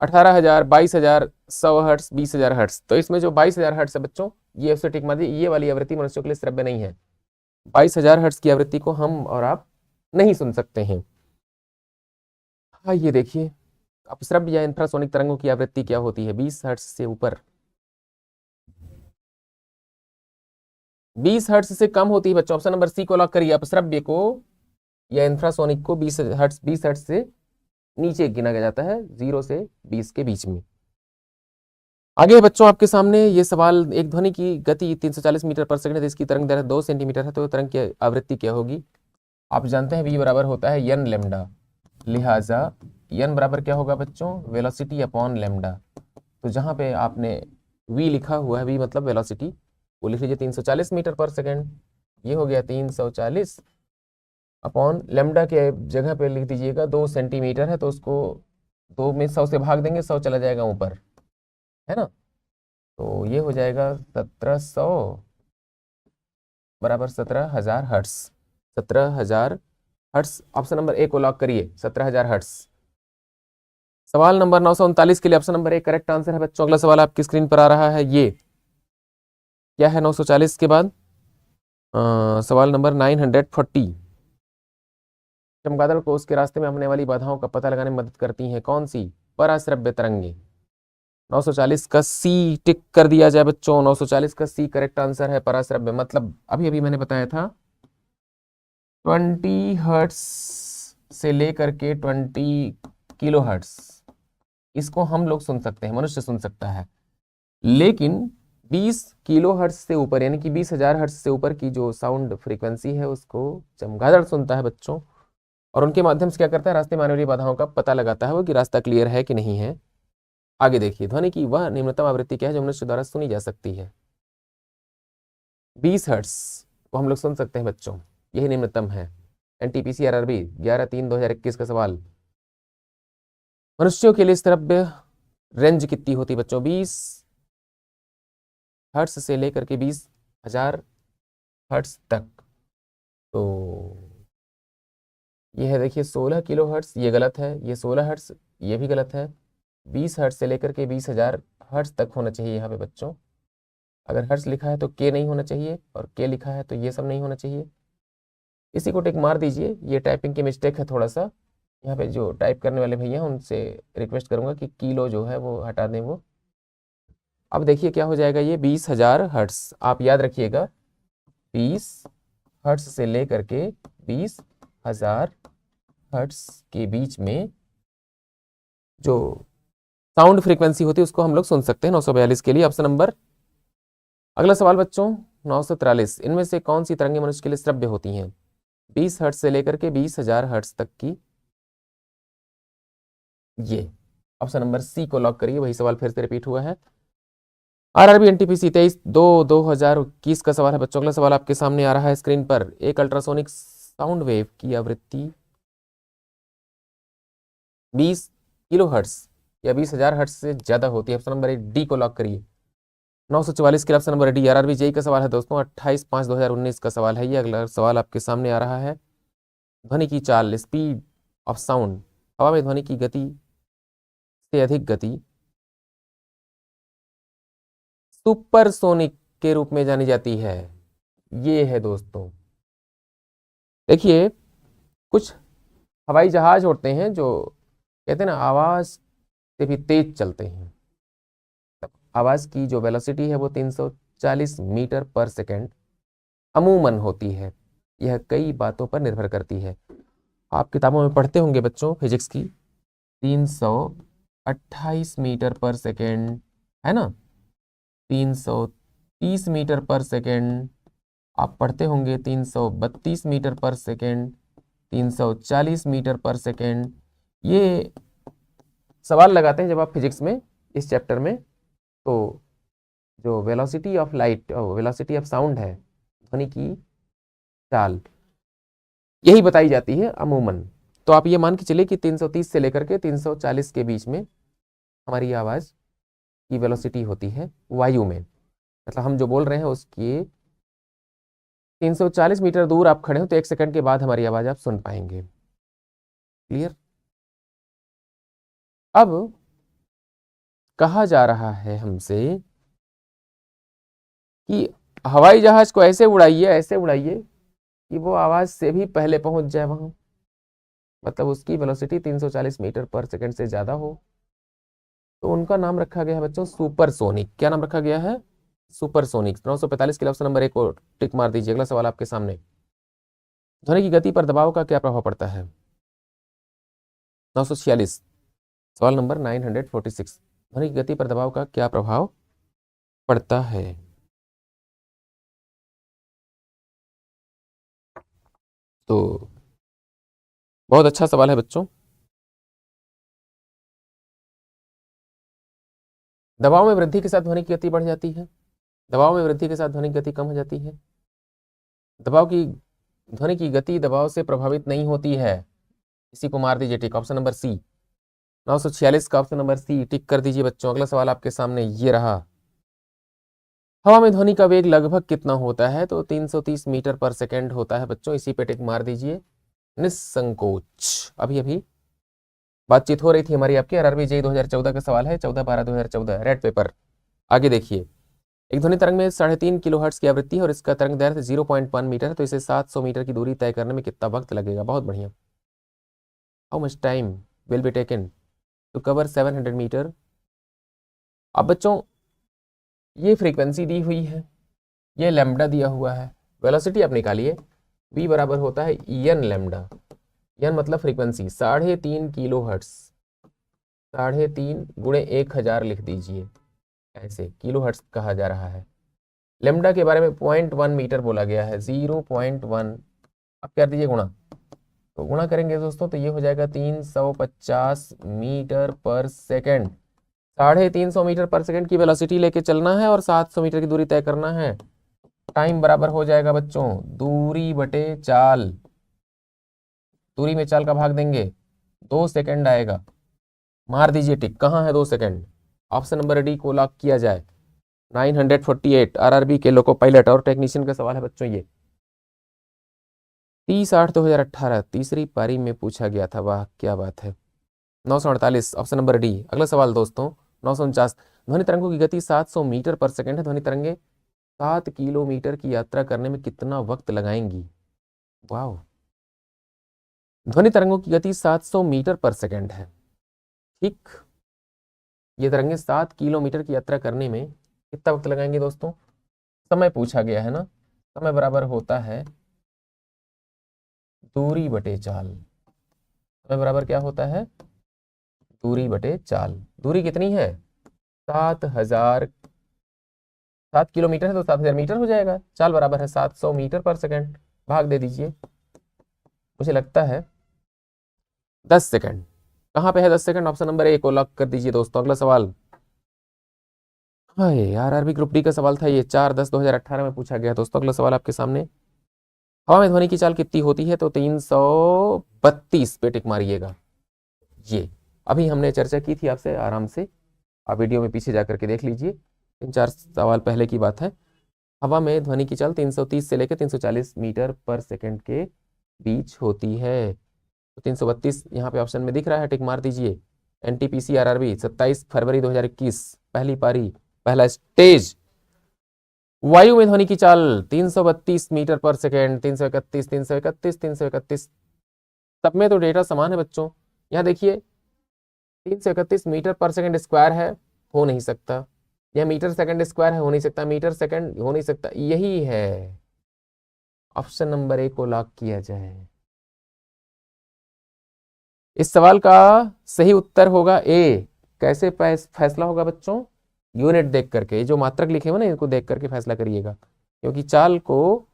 18,000, 22,000, 100 हर्ट्ज, 20,000 हर्ट्ज। तो इसमें जो 22,000 हर्ट्ज है बच्चों, ये उससे टिक मार दीजिए, ये वाली आवृत्ति मनुष्यों के लिए श्रव्य नहीं है। 22,000 हर्ट्ज की आवृत्ति को हम और आप नहीं सुन सकते हैं। हाँ, ये देखिए, अपश्रव्य या इंफ्रासोनिक तरंगों की आवृत्ति क्या होती है? 20 हर्ट्ज से ऊपर, 20 हर्ट्ज से कम होती है बच्चों। ऑप्शन नंबर सी को लॉक करिए। अपश्रव्य को या इंफ्रासोनिक को 20 हर्ट्ज से नीचे गिना जाता है, 0 से 20 के बीच में। आगे बच्चों आपके सामने ये सवाल, एक ध्वनि की गति 340 मीटर पर सेकंड है, इसकी तरंग दैर्घ्य 2 सेंटीमीटर है, तो तरंग की आवृत्ति क्या होगी? आप जानते हैं v बराबर होता है n लैम्डा, लिहाजा n बराबर क्या होगा बच्चों? Velocity upon lambda. तो जहां पे आपने v लिखा हुआ है, v मतलब वेलोसिटी, वो लिख लीजिए 340 मीटर पर सेकंड, ये हो गया 340 अपॉन लैम्डा के जगह पे लिख दीजिएगा 2 सेंटीमीटर है, तो उसको 2 में 100 से भाग देंगे, 100 चला जाएगा ऊपर, है ना, तो ये हो जाएगा 1700 बराबर 17,000 hertz. 17,000 hertz, option number A को लॉक करिए, 17,000 हर्ट्स। सवाल नंबर 939 के लिए option number A correct answer है बच्चों। अगला सवाल आपकी स्क्रीन पर आ रहा है, ये क्या है 940 के बाद? सवाल नंबर 940। चमगादड़ को उसके रास्ते में आने वाली बाधाओं का पता लगाने में मदद करती हैं कौन सी? पराश्रव्य तरंगे। 940 का सी टिक कर दिया जाए बच्चों। 940 का सी करेक्ट आंसर है, पराश्रव्य। मतलब अभी अभी मैंने बताया था 20 हर्ट्ज से लेकर के 20 किलो हर्ट्ज, इसको हम लोग सुन सकते हैं, मनुष्य सुन सकता है, लेकिन 20 किलो हर्ट्ज से ऊपर यानी कि 20,000 हर्ट्ज से ऊपर की जो साउंड फ्रीक्वेंसी है उसको चमगादड़ सुनता है बच्चों, और उनके माध्यम से क्या करता है? रास्ते में आने वाली बाधाओं का पता लगाता है वो, कि रास्ता क्लियर है कि नहीं है। आगे देखिए, ध्वनि की वह निम्नतम आवृत्ति क्या है जो मनुष्य द्वारा सुनी जा सकती है? 20 हर्ट्स को हम लोग सुन सकते हैं बच्चों, यही निम्नतम है। NTPC RRB 11/3/2021 का सवाल। मनुष्यों के लिए श्रव्य रेंज कितनी होती है बच्चों? 20 हर्ट्स से लेकर के 20,000 हर्ट्स तक। तो ये है देखिए 16 किलो हर्ट्स, ये गलत है। ये 16 हर्ट्स, ये भी गलत है। 20 हर्ट्स से लेकर के 20,000 हर्ट्स तक होना चाहिए यहाँ पे बच्चों। अगर हर्ट्स लिखा है तो के नहीं होना चाहिए, और के लिखा है तो ये सब नहीं होना चाहिए। इसी को टिक मार दीजिए, ये टाइपिंग की मिस्टेक है थोड़ा सा। यहाँ पे जो टाइप करने वाले भैया हैं उनसे रिक्वेस्ट करूंगा कि किलो जो है वो हटा दें वो। अब देखिए क्या हो जाएगा, ये 20,000 हर्ट्स। आप याद रखिएगा, 20 हर्ट्स से लेकर के 20,000 हर्ट्स के बीच में जो साउंड फ्रीक्वेंसी होती है उसको हम लोग सुन सकते हैं 942 के लिए, ऑप्शन नंबर। अगला सवाल बच्चों 943, इनमें से कौन सी तरंगें मनुष्य के लिए श्रव्य होती हैं? 20 हर्ट्स से लेकर के 20,000 हर्ट्स तक की। ये ऑप्शन नंबर सी को लॉक करिए, वही सवाल फिर से रिपीट हुआ है। RRB NTPC 23/2/2021 का सवाल है बच्चों। अगला सवाल आपके सामने आ रहा है स्क्रीन पर। एक अल्ट्रासोनिक साउंड वेव की आवृत्ति 20 किलो हर्ट्स या 20,000 हर्ट्स से ज्यादा होती है। ऑप्शन नंबर डी को लॉक करिए। 944 के option number D. RRB JE का सवाल है दोस्तों, 28/5/2019 का सवाल है ये। अगला सवाल आपके सामने आ रहा है, ध्वनि की चाल, स्पीड ऑफ साउंड, हवा में ध्वनि की गति से अधिक गति सुपरसोनिक के रूप में जानी जाती है। ये है दोस्तों, देखिए कुछ हवाई जहाज होते हैं जो कहते हैं ना आवाज से भी तेज चलते हैं। आवाज की जो वेलोसिटी है वो 340 मीटर पर सेकेंड अमूमन होती है। यह कई बातों पर निर्भर करती है। आप किताबों में पढ़ते होंगे बच्चों फिजिक्स की, 328 मीटर पर सेकेंड है ना, 330 मीटर पर सेकेंड। आप पढ़ते होंगे 332 मीटर पर सेकेंड, 340 मीटर पर सेकेंड। ये सवाल लगाते हैं जब आप फिजिक्स में इस चैप्टर में, तो जो वेलोसिटी ऑफ लाइट और वेलोसिटी ऑफ साउंड है, ध्वनि की चाल, यही बताई जाती है अमूमन। तो आप ये मान के चलिए कि 330 से लेकर के 340 के बीच में हमारी आवाज की वेलोसिटी होती है वायु में। मतलब हम जो बोल रहे हैं उसके 340 मीटर दूर आप खड़े हो तो 1 सेकंड के बाद हमारी आवाज आप सुन पाएंगे। क्लियर? अब कहा जा रहा है हमसे कि हवाई जहाज को ऐसे उड़ाइए कि वो आवाज से भी पहले पहुंच जाए वहां, मतलब उसकी वेलोसिटी 340 मीटर पर सेकंड से ज्यादा हो। तो उनका नाम रखा गया है बच्चों सुपरसोनिक। क्या नाम रखा गया है? सुपरसोनिक। 945 के लिए ऑप्शन नंबर 1 को टिक मार दीजिए। अगला सवाल आपके सामने, ध्वनि की गति पर दबाव का क्या प्रभाव पड़ता है? 946, सवाल नंबर 946, ध्वनि की गति पर दबाव का क्या प्रभाव पड़ता है? तो बहुत अच्छा सवाल है बच्चों। दबाव में वृद्धि के साथ ध्वनि की गति बढ़ जाती है, दबाव में वृद्धि के साथ ध्वनि की गति कम हो जाती है। ध्वनि की गति दबाव से प्रभावित नहीं होती है। इसी को मार दीजिए टिक, ऑप्शन नंबर सी। 946 का ऑप्शन नंबर सी टिक कर दीजिए बच्चों। अगला सवाल आपके सामने ये रहा, हवा में ध्वनि का वेग लगभग कितना होता है? तो 330 मीटर पर सेकेंड होता है बच्चों। इसी पे टिक मार दीजिए निसंकोच। अभी अभी बातचीत हो रही थी हमारी आपकी RRB जेईई 2014 का सवाल है, 14/12/2014 रेड पेपर। आगे देखिए, एक ध्वनि तरंग में 3.5 किलोहर्ट्ज की आवृत्ति है और इसका तरंग दैर्ध्य 0.1 मीटर है, तो इसे 700 मीटर की दूरी तय करने में कितना वक्त लगेगा? बहुत बढ़िया। How much time will be taken to cover 700 metre? अब बच्चों ये फ्रीक्वेंसी दी हुई है, ये लैम्बडा दिया हुआ है, वेलोसिटी आप निकालिए। v बराबर होता है एन लैम्बडा। एन मतलब फ्रीक्वेंसी 3.5 किलो हर्ट्स, 3.5 गुणे 1000 लिख दीजिए, ऐसे किलो हर्ट्ज कहा जा रहा है। लेमडा के बारे में 0.1 मीटर बोला गया है, 0.1। अब कर दीजिए गुणा, तो गुणा करेंगे दोस्तों तो ये हो जाएगा 350 मीटर पर सेकेंड। 350 मीटर पर सेकंड की वेलोसिटी लेके चलना है और 700 मीटर की दूरी तय करना है। टाइम बराबर हो जाएगा बच्चों दूरी बटे चाल, दूरी में चाल का भाग देंगे, 2 सेकंड आएगा। मार दीजिए टिक, कहाँ है 2 सेकंड? ऑप्शन नंबर डी को लॉक किया जाए। 948 आरआरबी के लोको पायलट और टेक्नीशियन का सवाल है बच्चों ये। 30/8/2018 तीसरी पारी में पूछा गया था। वाह क्या बात है। 948 ऑप्शन नंबर डी। अगला सवाल दोस्तों 949, ध्वनि तरंगों की गति 700 मीटर पर सेकंड है। ध्वनि तरंगे 7 किलोमीटर की यात्रा करने में कितना वक्त लगाएंगी? वाह, ध्वनि तरंगों की गति 700 मीटर पर सेकंड है। ठीक, ये तरंगे 7 किलोमीटर की यात्रा करने में कितना वक्त लगाएंगे दोस्तों? समय पूछा गया है ना, समय बराबर होता है दूरी बटे चाल। समय बराबर क्या होता है? दूरी बटे चाल। दूरी कितनी है? 7 किलोमीटर है तो 7,000 मीटर हो जाएगा। चाल बराबर है 700 मीटर पर सेकंड, भाग दे दीजिए, मुझे लगता है 10 सेकंड। कहाँ पे है 10 सेकंड? ऑप्शन नंबर ए को लॉक कर दीजिए दोस्तों। अगला सवाल, हाय आरआरबी ग्रुप डी का सवाल था ये, 4/10/2018 में पूछा गया दोस्तों। अगला सवाल आपके सामने, हवा में ध्वनि की चाल कितनी होती है? तो 332 पे टिक मारिएगा। ये अभी हमने चर्चा की थी आपसे, आराम से आप वीडियो में पीछे जाकर के देख लीजिए, 3-4 सवाल पहले की बात है। हवा में ध्वनि की चाल 330 से लेकर 340 मीटर पर सेकंड के बीच होती है। तो 332 यहाँ पे ऑप्शन में दिख रहा है, टिक मार दीजिए। एनटीपीसी आरआरबी 27 फरवरी 2021 पहली पारी, पहला स्टेज। वायु में ध्वनि की चाल 332 मीटर पर सेकेंड, 331 331 331। सब में तो डेटा समान है बच्चों। यहाँ देखिए 331 मीटर पर सेकेंड स्क्वायर है, हो नहीं सकता। यह मीटर सेकंड स्क्वायर है, हो नहीं सकता। मीटर सेकंड हो नहीं सकता। यही है, ऑप्शन नंबर ए को लॉक किया जाए। इस सवाल का सही उत्तर होगा ए। कैसे फैसला होगा बच्चों? यूनिट देख करके, जो मात्रक लिखे हुए ना इनको देख करके फैसला करिएगा, क्योंकि चाल को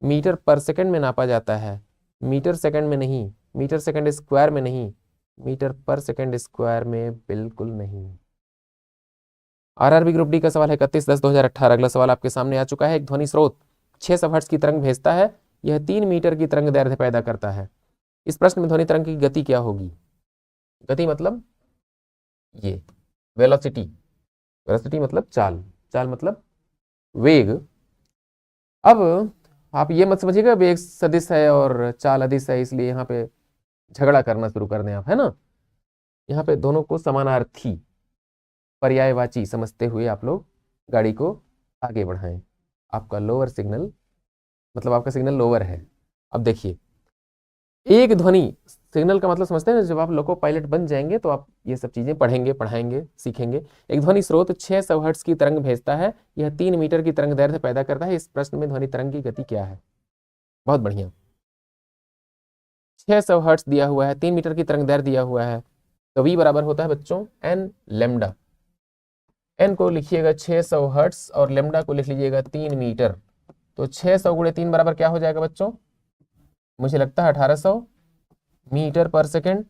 मीटर पर सेकंड में नापा जाता है, मीटर सेकंड में नहीं, मीटर सेकंड स्क्वायर में नहीं, मीटर पर सेकंड स्क्वायर में बिल्कुल नहीं। आरआरबी ग्रुप डी का सवाल है 31/10/2018। अगला सवाल आपके सामने आ चुका है। एक ध्वनि स्रोत 600 हर्ट्ज की तरंग भेजता है, यह 3 मीटर की तरंग दैर्ध्य पैदा करता है। इस प्रश्न में ध्वनि तरंग की गति क्या होगी? गति मतलब ये वेलोसिटी, वेलोसिटी मतलब चाल, चाल मतलब वेग। अब आप ये मत समझिएगा वेग सदिश है और चाल अदिश है इसलिए यहाँ पे झगड़ा करना शुरू कर दें आप, है ना। यहाँ पे दोनों को समानार्थी पर्यायवाची समझते हुए आप लोग गाड़ी को आगे बढ़ाएं। आपका लोअर सिग्नल, मतलब आपका सिग्नल लोअर है। अब देखिए, एक ध्वनि सिग्नल का मतलब समझते हैं ना, जब आप लोको पायलट बन जाएंगे तो आप ये सब चीजें पढ़ेंगे, पढ़ाएंगे, सीखेंगे। एक ध्वनि स्रोत 600 हर्ट्ज की तरंग भेजता है, यह 3 मीटर की तरंग दैर्ध्य पैदा करता है। इस प्रश्न में ध्वनि तरंग की गति क्या है? बहुत बढ़िया, 600 हर्ट्ज दिया हुआ है, 3 मीटर की तरंग दैर्ध्य दिया हुआ है, तो v बराबर होता है बच्चों एन लेमडा। एन को लिखिएगा 600 हर्ट्ज और लेमडा को लिख लीजिएगा 3 मीटर। तो 600 गुणे 3 बराबर क्या हो जाएगा बच्चों? मुझे लगता है 1800 मीटर पर सेकेंड।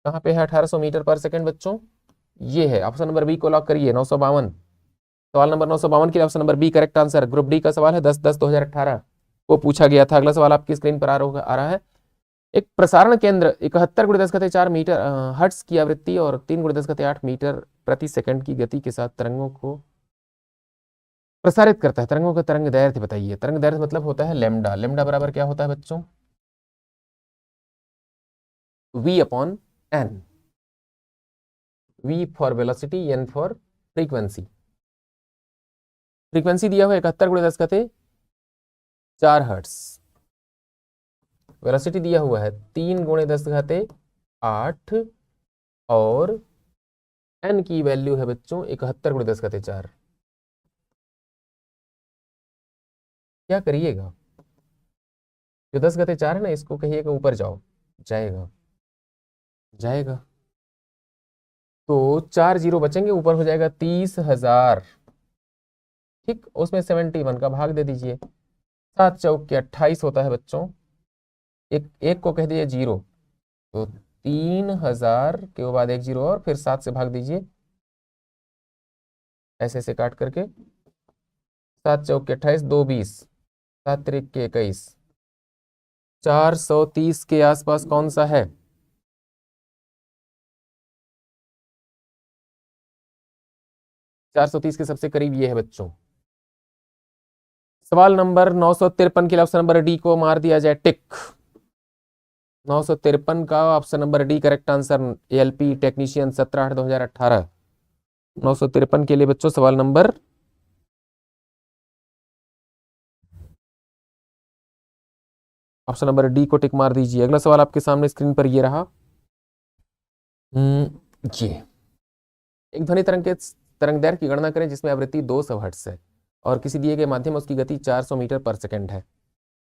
कहाँ पे है 1800 मीटर पर सेकेंड बच्चों? ये है, ऑप्शन नंबर बी को लॉक करिए। 952, सवाल नंबर 952 के लिए option number B correct answer. Group D का सवाल है 10/10/2018 को पूछा गया था। अगला सवाल आपकी स्क्रीन पर आ रहा है। एक प्रसारण केंद्र 71 × 10⁴ मीटर हर्ट्ज की आवृत्ति और 3 × 10⁸ मीटर प्रति सेकंड की गति के साथ तरंगों को प्रसारित करता है। तरंगों का तरंग दैर्ध्य बताइए। तरंग दैर्ध्य मतलब होता है लेमडा। लेमडा बराबर क्या होता है बच्चों? v/n। v for velocity, n for frequency. Frequency दिया हुआ 71 × 10⁴ हर्ट्ज। वेलोसिटी दिया हुआ है 3 × 10⁸ और n की वैल्यू है बच्चों 71 × 10⁴। क्या करिएगा? जो 10⁴ है ना, इसको कहिएगा ऊपर जाओ, जाएगा, जाएगा। तो 4 जीरो बचेंगे, ऊपर हो जाएगा 30,000। ठीक, उसमें 71 का भाग दे दीजिए। 7 चौक के 28 होता है बच्चों। एक को कह दीजिए जीरो, तो 3000 के बाद एक जीरो और फिर 7 से भाग दीजिए, ऐसे ऐसे काट करके, 7 चौके 28, 2 20, 7 त्रिक के 21, 430 के आसपास कौन सा है? 430 के सबसे करीब ये है बच्चों। सवाल नंबर 953 के लिए ऑप्शन नंबर डी को मार दिया जाए टिक। 953 का option number D correct answer. ALP technician 17/8/2018। 953 के लिए बच्चों सवाल नंबर ऑप्शन नंबर डी को टिक मार दीजिए। अगला सवाल आपके सामने स्क्रीन पर ये रहा। ये एक ध्वनि तरंग के तरंगदैर्घ्य की गणना करें जिसमें आवृत्ति 200 हर्ट्ज है और किसी दिए गए माध्यम में उसकी गति 400 मीटर पर सेकंड है।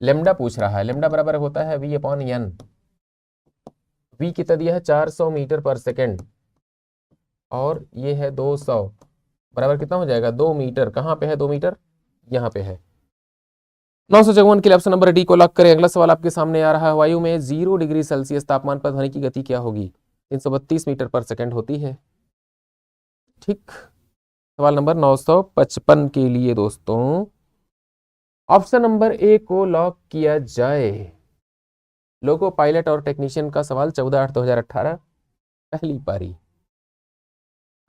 लेमडा पूछ रहा है। लेमडा बराबर होता है v अपॉन एन। v कितना दिया है? 400 मीटर पर सेकंड और ये है 200 बराबर कितना हो जाएगा? 2 मीटर। कहाँ पे है 2 मीटर? यहाँ पे है। 954 के लिए ऑप्शन नंबर डी को लॉक करें। अगला सवाल आपके सामने आ रहा है। वायु में 0 डिग्री सेल्सियस तापमान पर ध्वनि की गति क्या होगी? 332 मीटर पर सेकंड होती है। ठीक। सवाल नंबर 955 के लिए दोस्तों ऑप्शन नंबर ए को लॉक किया जाए। लोको पायलट और टेक्नीशियन का सवाल 14/8/2018 पहली पारी।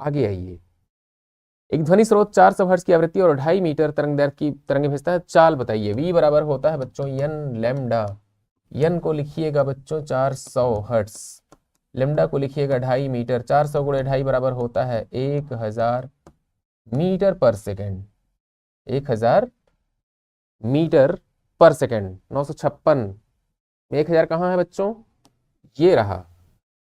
आगे आइए। एक ध्वनि स्रोत 400 हर्ट्ज की आवृत्ति और 2.5 मीटर तरंगदैर्घ्य की तरंगें भेजता है। चाल बताइए। v बराबर होता है बच्चों एन लेमडा। एन को लिखिएगा बच्चों 400 हर्ट्ज, लेमडा को लिखिएगा 2.5 मीटर। 400 गुणे 2.5 बराबर होता है 1000 मीटर पर सेकेंड। 1000 मीटर पर सेकेंड। 956 1000 कहाँ है बच्चों? ये रहा।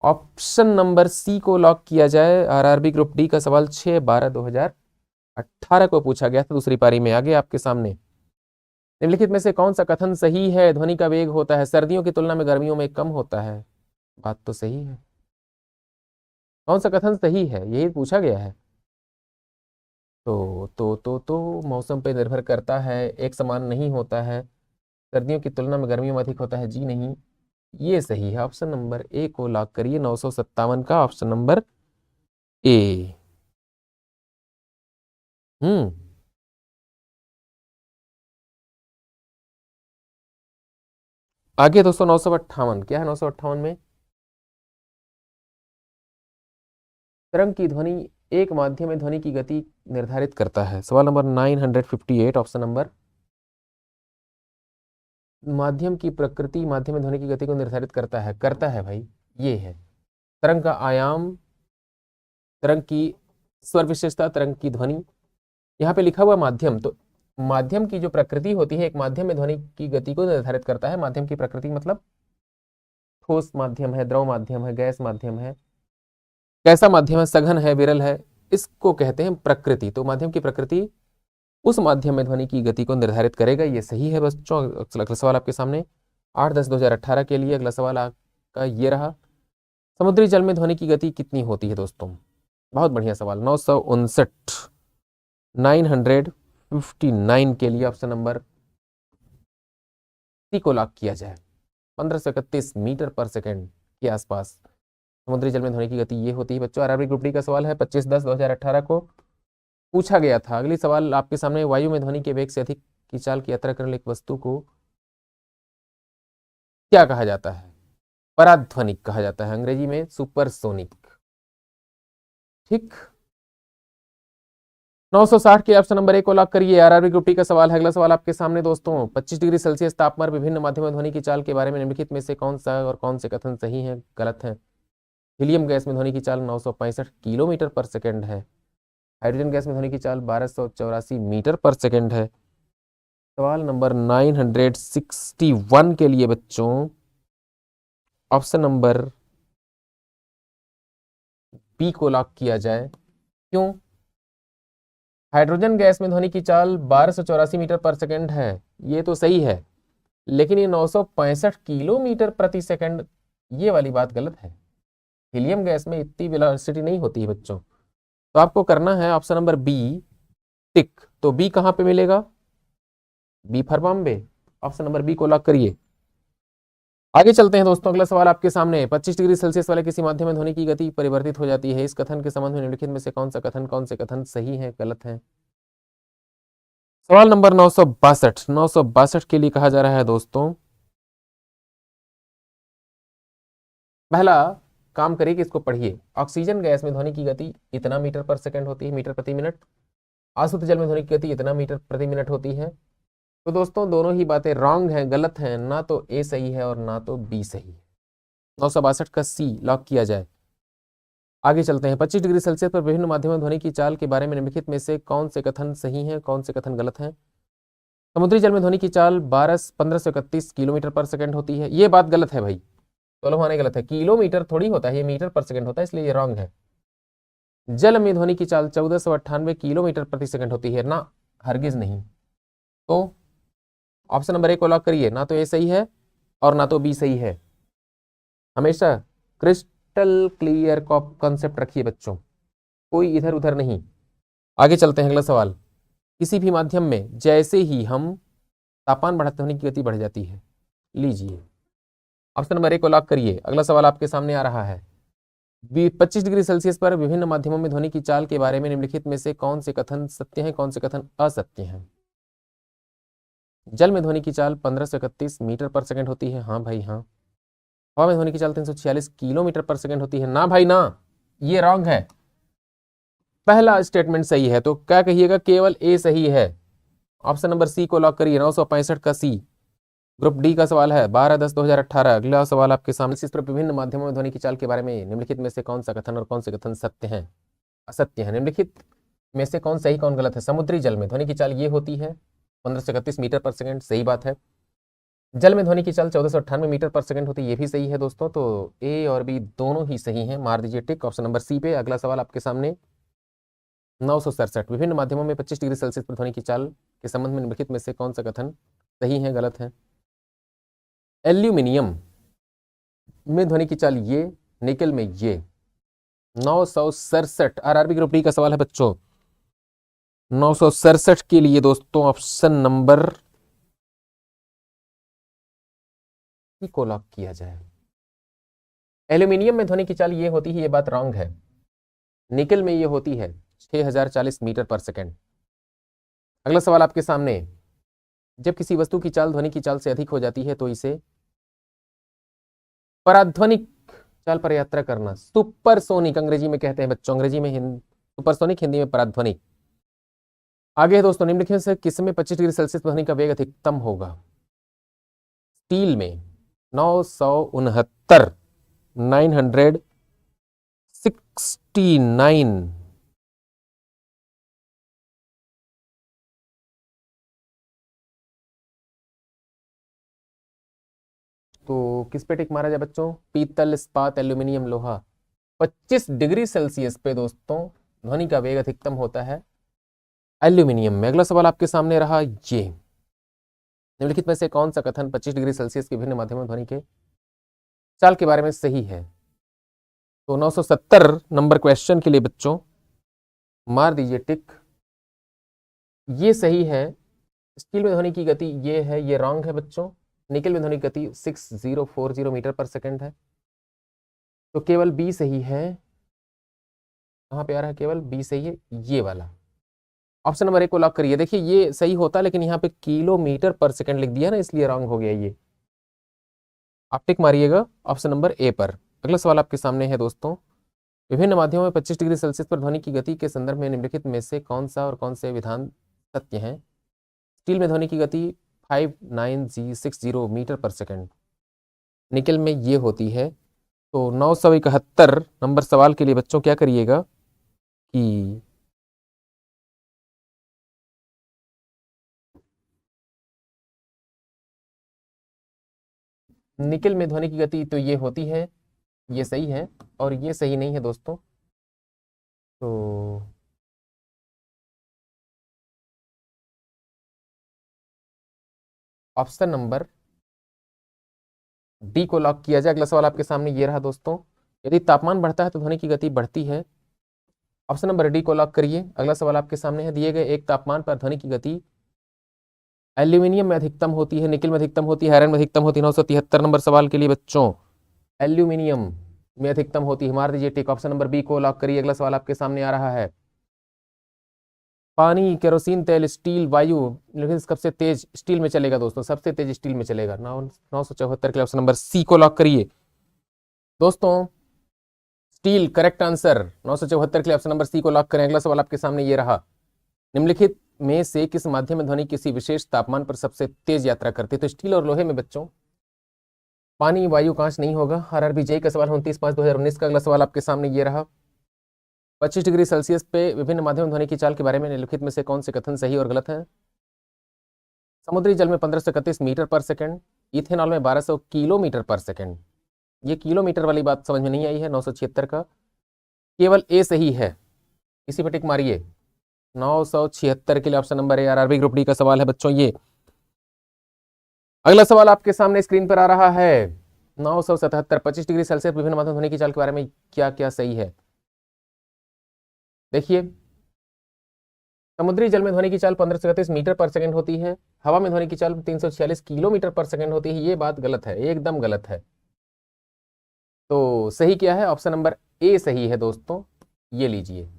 ऑप्शन नंबर सी को लॉक किया जाए। आरआरबी ग्रुप डी का सवाल 6/12/2018 को पूछा गया था दूसरी पारी में। आगे आपके सामने निम्नलिखित में से कौन सा कथन सही है? ध्वनि का वेग होता है सर्दियों की तुलना में गर्मियों में कम होता है। बात तो सही है। कौन सा कथन सही है यही पूछा गया है। तो मौसम पे निर्भर करता है, एक समान नहीं होता है। सर्दियों की तुलना में गर्मियों में अधिक होता है। जी नहीं, ये सही है। ऑप्शन नंबर ए को लॉक करिए। 957 का ऑप्शन नंबर ए। आगे दोस्तों 958 क्या है? 958 में तरंग की ध्वनि एक माध्यम में ध्वनि की गति निर्धारित करता है। सवाल नंबर 958 ऑप्शन नंबर। माध्यम की प्रकृति माध्यम में ध्वनि की गति को निर्धारित करता है भाई। ये है तरंग का आयाम, तरंग की स्वर विशेषता, तरंग की ध्वनि। यहाँ पे लिखा हुआ माध्यम, तो माध्यम की जो प्रकृति होती है एक माध्यम में ध्वनि की गति को निर्धारित करता है। माध्यम की प्रकृति मतलब ठोस माध्यम है, द्रव माध्यम है, गैस माध्यम है, कैसा माध्यम है, सघन है, विरल है, इसको कहते हैं प्रकृति। तो माध्यम की प्रकृति उस माध्यम में ध्वनि की गति को निर्धारित करेगा। ये सही है बच्चों। अगला सवाल आपके सामने 8/10/2018 के लिए अगला सवाल आपका ये रहा। समुद्री जल में ध्वनि की गति कितनी होती है दोस्तों? बहुत बढ़िया सवाल। 959 के लिए ऑप्शन नंबर सी को लॉक किया जाए। 1531 मीटर पर सेकेंड के आसपास समुद्री जल में ध्वनि की गति ये होती है बच्चों। आरआरबी ग्रुप डी का सवाल है 25/10/2018 को पूछा गया था। अगली सवाल आपके सामने। वायु में ध्वनि के वेग से अधिक की चाल की यात्रा करने वाली एक वस्तु को क्या कहा जाता है? पराध्वनिक कहा जाता है, अंग्रेजी में सुपरसोनिक। ठीक। 960 के ऑप्शन नंबर ए को लॉक करिए। आरआरबी ग्रुप टी का सवाल है। अगला सवाल आपके सामने दोस्तों। 25 डिग्री सेल्सियस तापमान विभिन्न माध्यमों में ध्वनि की चाल के बारे में निम्नलिखित में से कौन सा और कौन से कथन सही है गलत है? हीलियम गैस में ध्वनि की चाल 965 किलोमीटर पर सेकेंड है। हाइड्रोजन गैस में ध्वनि की चाल 1284 मीटर पर सेकेंड है। सवाल नंबर 961 के लिए बच्चों ऑप्शन नंबर बी को लॉक किया जाए। क्यों? हाइड्रोजन गैस में ध्वनि की चाल 1284 मीटर पर सेकेंड है, ये तो सही है, लेकिन ये 965 किलोमीटर प्रति सेकेंड ये वाली बात गलत है। हीलियम गैस में इतनी वेलोसिटी नहीं होती है बच्चों। तो आपको करना है ऑप्शन नंबर बी टिक। तो बी कहां पे मिलेगा? B for Bombay. Option number B को लॉक करिए। आगे चलते हैं दोस्तों, अगला सवाल आपके सामने। 25 डिग्री सेल्सियस वाले किसी माध्यम में ध्वनि की गति परिवर्तित हो जाती है। इस कथन के संबंध में निम्नलिखित में से कौन से कथन सही है, गलत है? सवाल नंबर 962 के लिए कहा जा रहा है दोस्तों, पहला काम करिए कि इसको पढ़िए। ऑक्सीजन गैस में ध्वनि की गति इतना मीटर पर सेकंड होती है, मीटर प्रति मिनट। आशुद्ध जल में ध्वनि की गति इतना मीटर प्रति मिनट होती है। तो दोस्तों दोनों ही बातें रॉन्ग हैं, गलत हैं। ना तो ए सही है और ना तो बी सही है। 962 का सी लॉक किया जाए। आगे चलते हैं। 25 डिग्री सेल्सियस पर विभिन्न माध्यमों ध्वनि की चाल के बारे में निम्नलिखित में से कौन से कथन सही हैं, कौन से कथन गलत हैं? समुद्री जल में ध्वनि की चाल 1531 किलोमीटर पर सेकंड होती है। ये बात गलत है भाई, तो माने गलत है। किलोमीटर थोड़ी होता है, ये मीटर पर सेकंड होता है, इसलिए ये रॉन्ग है। जल में ध्वनि की चाल 1498 किलोमीटर प्रति सेकंड होती है ना, हरगिज नहीं। तो ऑप्शन नंबर ए को लॉक करिए। ना तो ए सही है और ना तो बी सही है। हमेशा क्रिस्टल क्लियर कॉन्सेप्ट रखिए बच्चों, कोई इधर उधर नहीं। आगे चलते हैं, अगला सवाल। किसी भी माध्यम में जैसे ही हम तापमान बढ़ाते ध्वनि की गति बढ़ जाती है। लीजिए ऑप्शन नंबर ए को लॉक करिए। अगला सवाल आपके सामने आ रहा है। 25 डिग्री सेल्सियस पर विभिन्न माध्यमों में ध्वनि की चाल के बारे में निम्नलिखित में से कौन से कथन सत्य हैं, कौन से कथन असत्य हैं? जल में ध्वनि की चाल 1531 मीटर पर सेकंड होती है, हाँ भाई हाँ। हवा में ध्वनि की चाल 346 किलोमीटर पर सेकंड होती है, ना भाई ना, ये रॉन्ग है। पहला स्टेटमेंट सही है, तो क्या कहिएगा? केवल ए सही है। ऑप्शन नंबर सी को लॉक करिए। 965 का सी। ग्रुप डी का सवाल है 12/10/2018। अगला सवाल आपके सामने। इस पर विभिन्न माध्यमों में ध्वनि की चाल के बारे में निम्नलिखित में से कौन सा कथन और कौन से कथन सत्य हैं, असत्य हैं? निम्नलिखित में से कौन सही कौन गलत है? समुद्री जल में ध्वनि की चाल ये होती है 1531 मीटर पर सेकंड, सही बात है। जल में ध्वनि की चाल 1498 मीटर पर सेकंड होती है, ये भी सही है दोस्तों। तो ए और बी दोनों ही सही हैं, मार दीजिए टिक ऑप्शन नंबर सी पे। अगला सवाल आपके सामने 967। विभिन्न माध्यमों में 25 डिग्री सेल्सियस पर ध्वनि की चाल के संबंध में निम्नलिखित में से कौन सा कथन सही है, गलत है? एल्यूमिनियम में ध्वनि की चाल ये, निकल में ये। 967 आरआरबी ग्रुप डी का सवाल है बच्चों। 967 के लिए दोस्तों ऑप्शन नंबर सी को लॉक किया जाए। एल्यूमिनियम में ध्वनि की चाल ये होती है, ये बात रॉन्ग है। निकल में ये होती है 6040 मीटर पर सेकंड। अगला सवाल आपके सामने। जब किसी वस्तु की चाल ध्वनि की चाल से अधिक हो जाती है तो इसे पराध्वनिक चाल पर यात्रा करना, सुपरसोनिक अंग्रेजी में कहते हैं बच्चों। अंग्रेजी में सुपरसोनिक, हिंदी में पराध्वनिक। आगे है दोस्तों, निम्नलिखित से किसमें 25 डिग्री सेल्सियस ध्वनि का वेग अधिकतम होगा? स्टील में 969 969। तो किस पे टिक मारा जाए बच्चों? पीतल, इस्पात, एल्यूमिनियम, लोहा। 25 डिग्री सेल्सियस पे दोस्तों ध्वनि का वेग अधिकतम होता है एल्यूमिनियम में। अगला सवाल आपके सामने रहा ये। निम्नलिखित में से कौन सा कथन 25 डिग्री सेल्सियस के विभिन्न माध्यमों ध्वनि के चाल के बारे में सही है? तो 970 नंबर क्वेश्चन के लिए बच्चों मार दीजिए टिक। ये सही है। स्टील में ध्वनि की गति ये है, ये रॉन्ग है बच्चों। निकल में ध्वनि की गति 6040 मीटर पर सेकंड है, तो केवल बी सही है। कहाँ पे आ रहा है? केवल बी सही है, ये वाला। ऑप्शन नंबर ए को लॉक करिए। देखिए ये सही होता, लेकिन यहाँ पे किलोमीटर पर सेकंड लिख दिया ना, इसलिए रॉन्ग हो गया ये। आप टिक मारिएगा ऑप्शन नंबर ए पर। अगला सवाल आपके सामने है दोस्तों। विभिन्न माध्यमों में 25 डिग्री सेल्सियस पर ध्वनि की गति के संदर्भ में निम्नलिखित में से कौन सा और कौन से विधान सत्य हैं? स्टील में ध्वनि की गति 5960 मीटर पर सेकंड, निकल में ये होती है। तो 971 नंबर सवाल के लिए बच्चों क्या करिएगा कि निकल में ध्वनि की गति तो ये होती है, ये सही है, और ये सही नहीं है दोस्तों। तो ऑप्शन नंबर डी को लॉक किया जाए। अगला सवाल आपके सामने ये रहा दोस्तों। यदि तापमान बढ़ता है तो ध्वनि की गति बढ़ती है। ऑप्शन नंबर डी को लॉक करिए। अगला सवाल आपके सामने है। दिए गए एक तापमान पर ध्वनि की गति एल्यूमिनियम में अधिकतम होती है, निकल में अधिकतम होती है, आयरन में अधिकतम होती है। 973 नंबर सवाल के लिए बच्चों एल्यूमिनियम में अधिकतम होती है। मार दीजिए टिक, ऑप्शन नंबर बी को लॉक करिए। अगला सवाल आपके सामने आ रहा है। पानी, केरोसिन तेल, स्टील, वायु, लेकिन सबसे तेज स्टील में चलेगा दोस्तों, सबसे तेज स्टील में चलेगा। 974 के लिए ऑप्शन नंबर सी को लॉक करिए दोस्तों। Steel correct answer. 974 के लिए ऑप्शन नंबर सी को लॉक करें। अगला सवाल आपके सामने ये रहा। निम्नलिखित में से किस माध्यम में ध्वनि किसी विशेष तापमान पर सबसे तेज यात्रा करती है? तो स्टील और लोहे में बच्चों पानी, वायु, कांच नहीं होगा। आरआरबी जेईई का सवाल 29/5/2019 का। अगला सवाल आपके सामने ये रहा। 25 डिग्री सेल्सियस पे विभिन्न माध्यम ध्वनि की चाल के बारे में निम्नलिखित में से कौन से कथन सही और गलत है? समुद्री जल में 1531 मीटर पर सेकंड, इथेनॉल में 1200 किलोमीटर पर सेकंड। ये किलोमीटर वाली बात समझ में नहीं आई है। 976 का केवल ए सही है, इसी पे टिक मारिए। 976 के लिए ऑप्शन नंबर ए आरआरबी ग्रुप डी का सवाल है बच्चों ये। अगला सवाल आपके सामने स्क्रीन पर आ रहा है। 977 25 डिग्री सेल्सियस विभिन्न माध्यम ध्वनि की चाल के बारे में क्या क्या सही है? देखिए, समुद्री जल में ध्वनि की चाल 1531 मीटर पर सेकंड होती है। हवा में ध्वनि की चाल 346 किलोमीटर पर सेकंड होती है। ये बात गलत है, एकदम गलत है। तो सही क्या है? ऑप्शन नंबर ए सही है दोस्तों, ये लीजिए।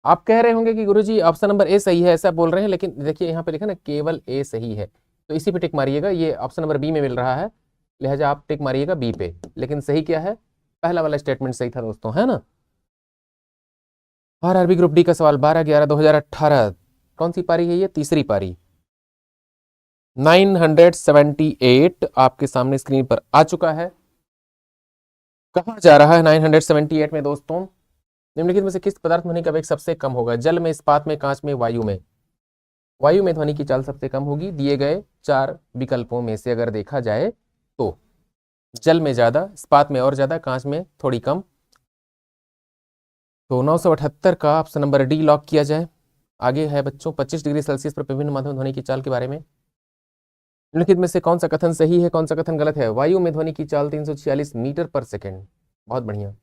आप कह रहे होंगे कि गुरुजी ऑप्शन नंबर ए सही है, ऐसा बोल रहे हैं, लेकिन देखिए यहाँ पे लिखा ना केवल ए सही है, तो इसी पे टिक मारिएगा। ये ऑप्शन नंबर बी में मिल रहा है, लिहाजा आप टिक मारिएगा बी पे। लेकिन सही क्या है? पहला वाला स्टेटमेंट सही था दोस्तों, है ना। आरआरबी ग्रुप डी का सवाल 12/11/2018 कौन सी पारी है? ये तीसरी पारी। 978 आपके सामने स्क्रीन पर आ चुका है। कहा जा रहा है 978 में दोस्तों, निम्नलिखित में से किस पदार्थ ध्वनि का वेग सबसे कम होगा? जल में, इस्पात में, कांच में, वायु में। वायु में ध्वनि की चाल सबसे कम होगी दिए गए 4 विकल्पों में से अगर देखा जाए तो। जल में ज्यादा, इस्पात में और ज्यादा, कांच में थोड़ी कम। तो 978 का ऑप्शन नंबर डी लॉक किया जाए। आगे है बच्चों 25 डिग्री सेल्सियस पर विभिन्न माध्यम ध्वनि की चाल के बारे में निम्नलिखित में से कौन सा कथन सही है, कौन सा कथन गलत है? वायु में ध्वनि की चाल 346 मीटर पर सेकेंड, बहुत बढ़िया।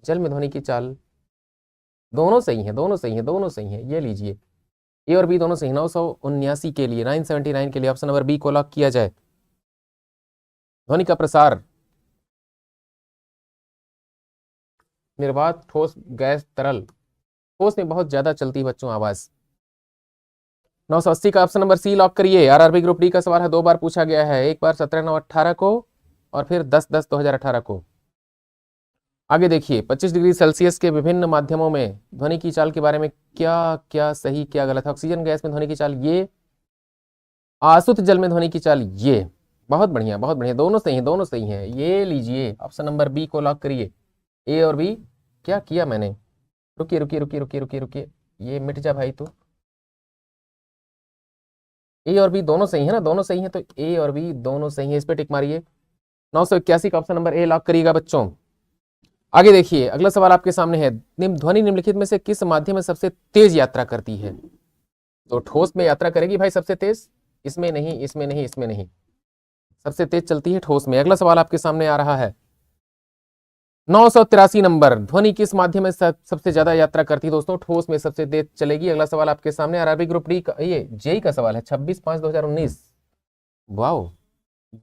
जल में ध्वनि की चाल, दोनों सही है, दोनों सही है, दोनों सही है, ये लीजिए ए और बी दोनों सही। 979 के लिए, 979 के लिए ऑप्शन नंबर बी को लॉक किया जाए। ध्वनि का प्रसार निर्वात, ठोस, गैस, तरल। ठोस में बहुत ज्यादा चलती है बच्चों आवाज। 980 का ऑप्शन नंबर सी लॉक करिए। आरआरबी ग्रुप डी का सवाल है, 2 बार पूछा गया है, एक बार 17/9/18 को और फिर 10/10/2018 को। आगे देखिए, 25 डिग्री सेल्सियस के विभिन्न माध्यमों में ध्वनि की चाल के बारे में क्या क्या सही क्या गलत है? ऑक्सीजन गैस में ध्वनि की चाल ये, आसुत जल में ध्वनि की चाल ये। बहुत बढ़िया, बहुत बढ़िया, दोनों सही है, दोनों सही है, ये लीजिए। ऑप्शन नंबर बी को लॉक करिए। ए और बी क्या किया मैंने? रुकिए रुकिए रुकिए रुकिए रुकिए रुकिए, ये मिट जा भाई। तो ए और बी दोनों सही है ना, दोनों सही है, तो ए और बी दोनों सही है, इस पे टिक मारिए। 981 का ऑप्शन नंबर ए लॉक करिएगा बच्चों। आगे देखिए, अगला सवाल आपके सामने है। ध्वनि निम्नलिखित में से किस माध्यम में सबसे तेज यात्रा करती है? तो ठोस में यात्रा करेगी भाई सबसे तेज, इसमें नहीं, इसमें नहीं, इसमें नहीं, सबसे तेज चलती है ठोस में। अगला सवाल आपके सामने आ रहा है। 983 नंबर, ध्वनि किस माध्यम में सबसे ज्यादा यात्रा करती है? दोस्तों ठोस में सबसे तेज चलेगी। अगला सवाल आपके सामने आरआरबी ग्रुप डी का, ये जेईई का सवाल है, 26/5/2019। वाओ,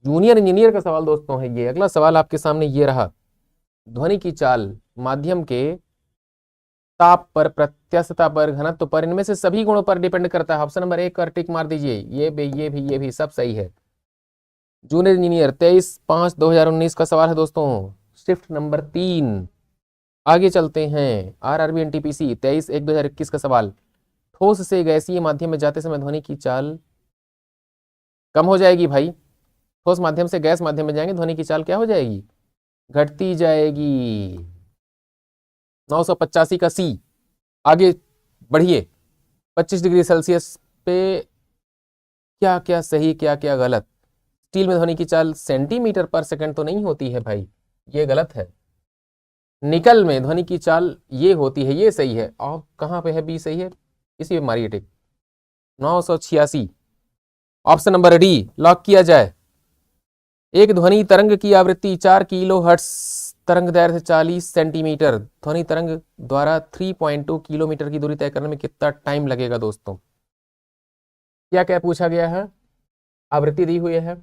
जूनियर इंजीनियर का सवाल दोस्तों है ये। अगला सवाल आपके सामने ये रहा। ध्वनि की चाल माध्यम के ताप पर, प्रत्यास्थता पर, घनत्व पर, इनमें से सभी गुणों पर डिपेंड करता है। ऑप्शन नंबर 1 पर टिक मार दीजिए। ये भी सब सही है। जूनियर इंजीनियर 23/5/2019 का सवाल है दोस्तों, शिफ्ट नंबर 3। आगे चलते हैं। आरआरबी एनटीपीसी 23/1/2021 का सवाल। ठोस से गैसीय माध्यम में जाते समय ध्वनि की चाल कम हो जाएगी भाई। ठोस माध्यम से गैस माध्यम में जाएंगे, ध्वनि की चाल क्या हो जाएगी? घटती जाएगी। 985 का सी। आगे बढ़िए। 25 डिग्री सेल्सियस पे क्या क्या सही क्या क्या गलत? स्टील में ध्वनि की चाल सेंटीमीटर पर सेकंड तो नहीं होती है भाई, ये गलत है। निकल में ध्वनि की चाल ये होती है, ये सही है। और कहाँ पे है बी सही है, इसी पे मारिए टिक। 986 ऑप्शन नंबर डी लॉक किया जाए। एक ध्वनि तरंग की आवृत्ति 4 किलोहर्ट्ज, तरंग दैर्घ्य 40 सेंटीमीटर। ध्वनि तरंग द्वारा 3.2 किलोमीटर की दूरी तय करने में कितना टाइम लगेगा दोस्तों? क्या क्या पूछा गया है? आवृत्ति दी हुई है,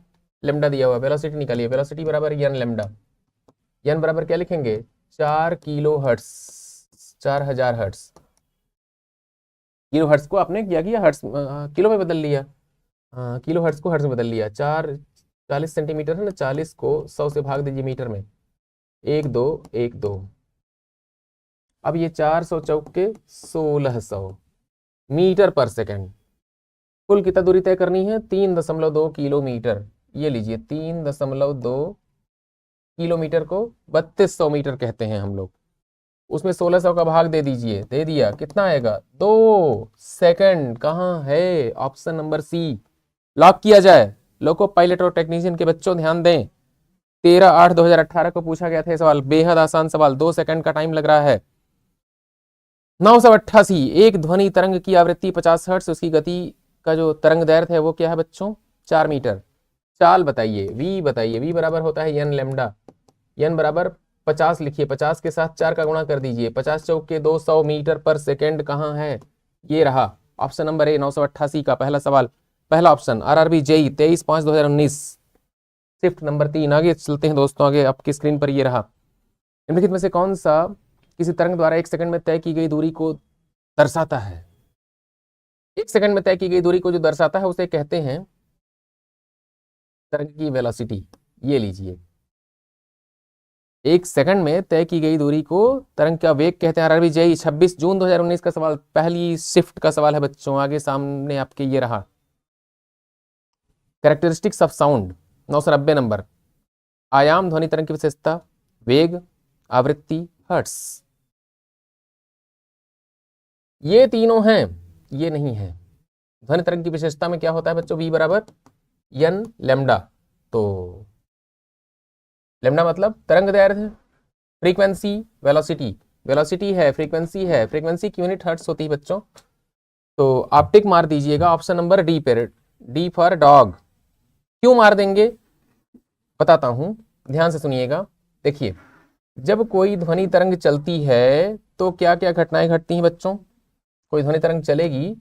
लेमडा दिया हुआ, वेलोसिटी निकालिए, वेलोसिटी बराबर यन लेमडा। यन बराबर क्या लिखेंगे? 4 kilo hertz, 4000 hertz. Kilo hertz को आपने क्या किया, हर्ट्स किलो में बदल लिया। हाँ, किलो हर्ट्स को हर्ट्स में बदल लिया। 40 सेंटीमीटर है ना, 40 को 100 से भाग दीजिए मीटर में, 1 2 1 2। अब ये 400 चौके 1600 मीटर पर सेकंड। कुल कितना दूरी तय करनी है? 3.2 किलोमीटर। ये लीजिए 3.2 किलोमीटर को 3200 मीटर कहते हैं हम लोग। उसमें 1600 का भाग दे दीजिए, दे दिया, कितना आएगा? 2 सेकंड। कहाँ है? ऑप्शन नंबर सी। लॉक किया जाए। लोको पायलट और टेक्नीशियन के बच्चों ध्यान दें, 13/8/2018 को पूछा गया था ये सवाल, बेहद आसान सवाल, 2 सेकंड का टाइम लग रहा है। 988। एक ध्वनि तरंग की आवृत्ति 50 हर्ट्ज, उसकी गति का जो तरंग दैर्घ्य है वो क्या है बच्चों? 4 मीटर। चाल बताइए, वी बताइए। वी बराबर होता है यन लेमडा। यन बराबर 50 लिखिए, 50 के साथ 4 का गुणा कर दीजिए, 50 चौके 200 मीटर पर सेकेंड। कहाँ है? ये रहा ऑप्शन नंबर ए, 988 का पहला सवाल, पहला option. RRB JE 23/5/2019, shift number 3। आगे चलते हैं दोस्तों, आगे आपकी स्क्रीन पर ये रहा। निम्नलिखित में से कौन सा किसी तरंग द्वारा 1 सेकंड में तय की गई दूरी को दर्शाता है? 1 सेकंड में तय की गई दूरी को जो दर्शाता है उसे कहते हैं तरंग की वेलोसिटी। ये लीजिए, 1 सेकंड में तय की गई दूरी को तरंग का वेग कहते हैं। आरआरबी जेई 26 जून 2019 का सवाल, पहली शिफ्ट का सवाल है बच्चों। आगे सामने आपके ये रहा, कैरेक्टरिस्टिक्स ऑफ साउंड 990 नंबर। आयाम ध्वनि तरंग की विशेषता, वेग, आवृत्ति, हर्ट्स। ये तीनों हैं, ये नहीं है। ध्वनि तरंग की विशेषता में क्या होता है बच्चों? वी बराबर यन लेमडा। तो लेमडा मतलब तरंग दैर्घ्य, फ्रीक्वेंसी, वेलोसिटी। वेलोसिटी है, फ्रीक्वेंसी है, फ्रीक्वेंसी की यूनिट हर्ट्स होती है बच्चों। तो आप टिक मार दीजिएगा ऑप्शन नंबर डी पे, डी फॉर डॉग। क्यों मार देंगे बताता हूं, ध्यान से सुनिएगा। देखिए, जब कोई ध्वनि तरंग चलती है तो क्या क्या घटनाएं घटती हैं बच्चों? कोई ध्वनि तरंग चलेगी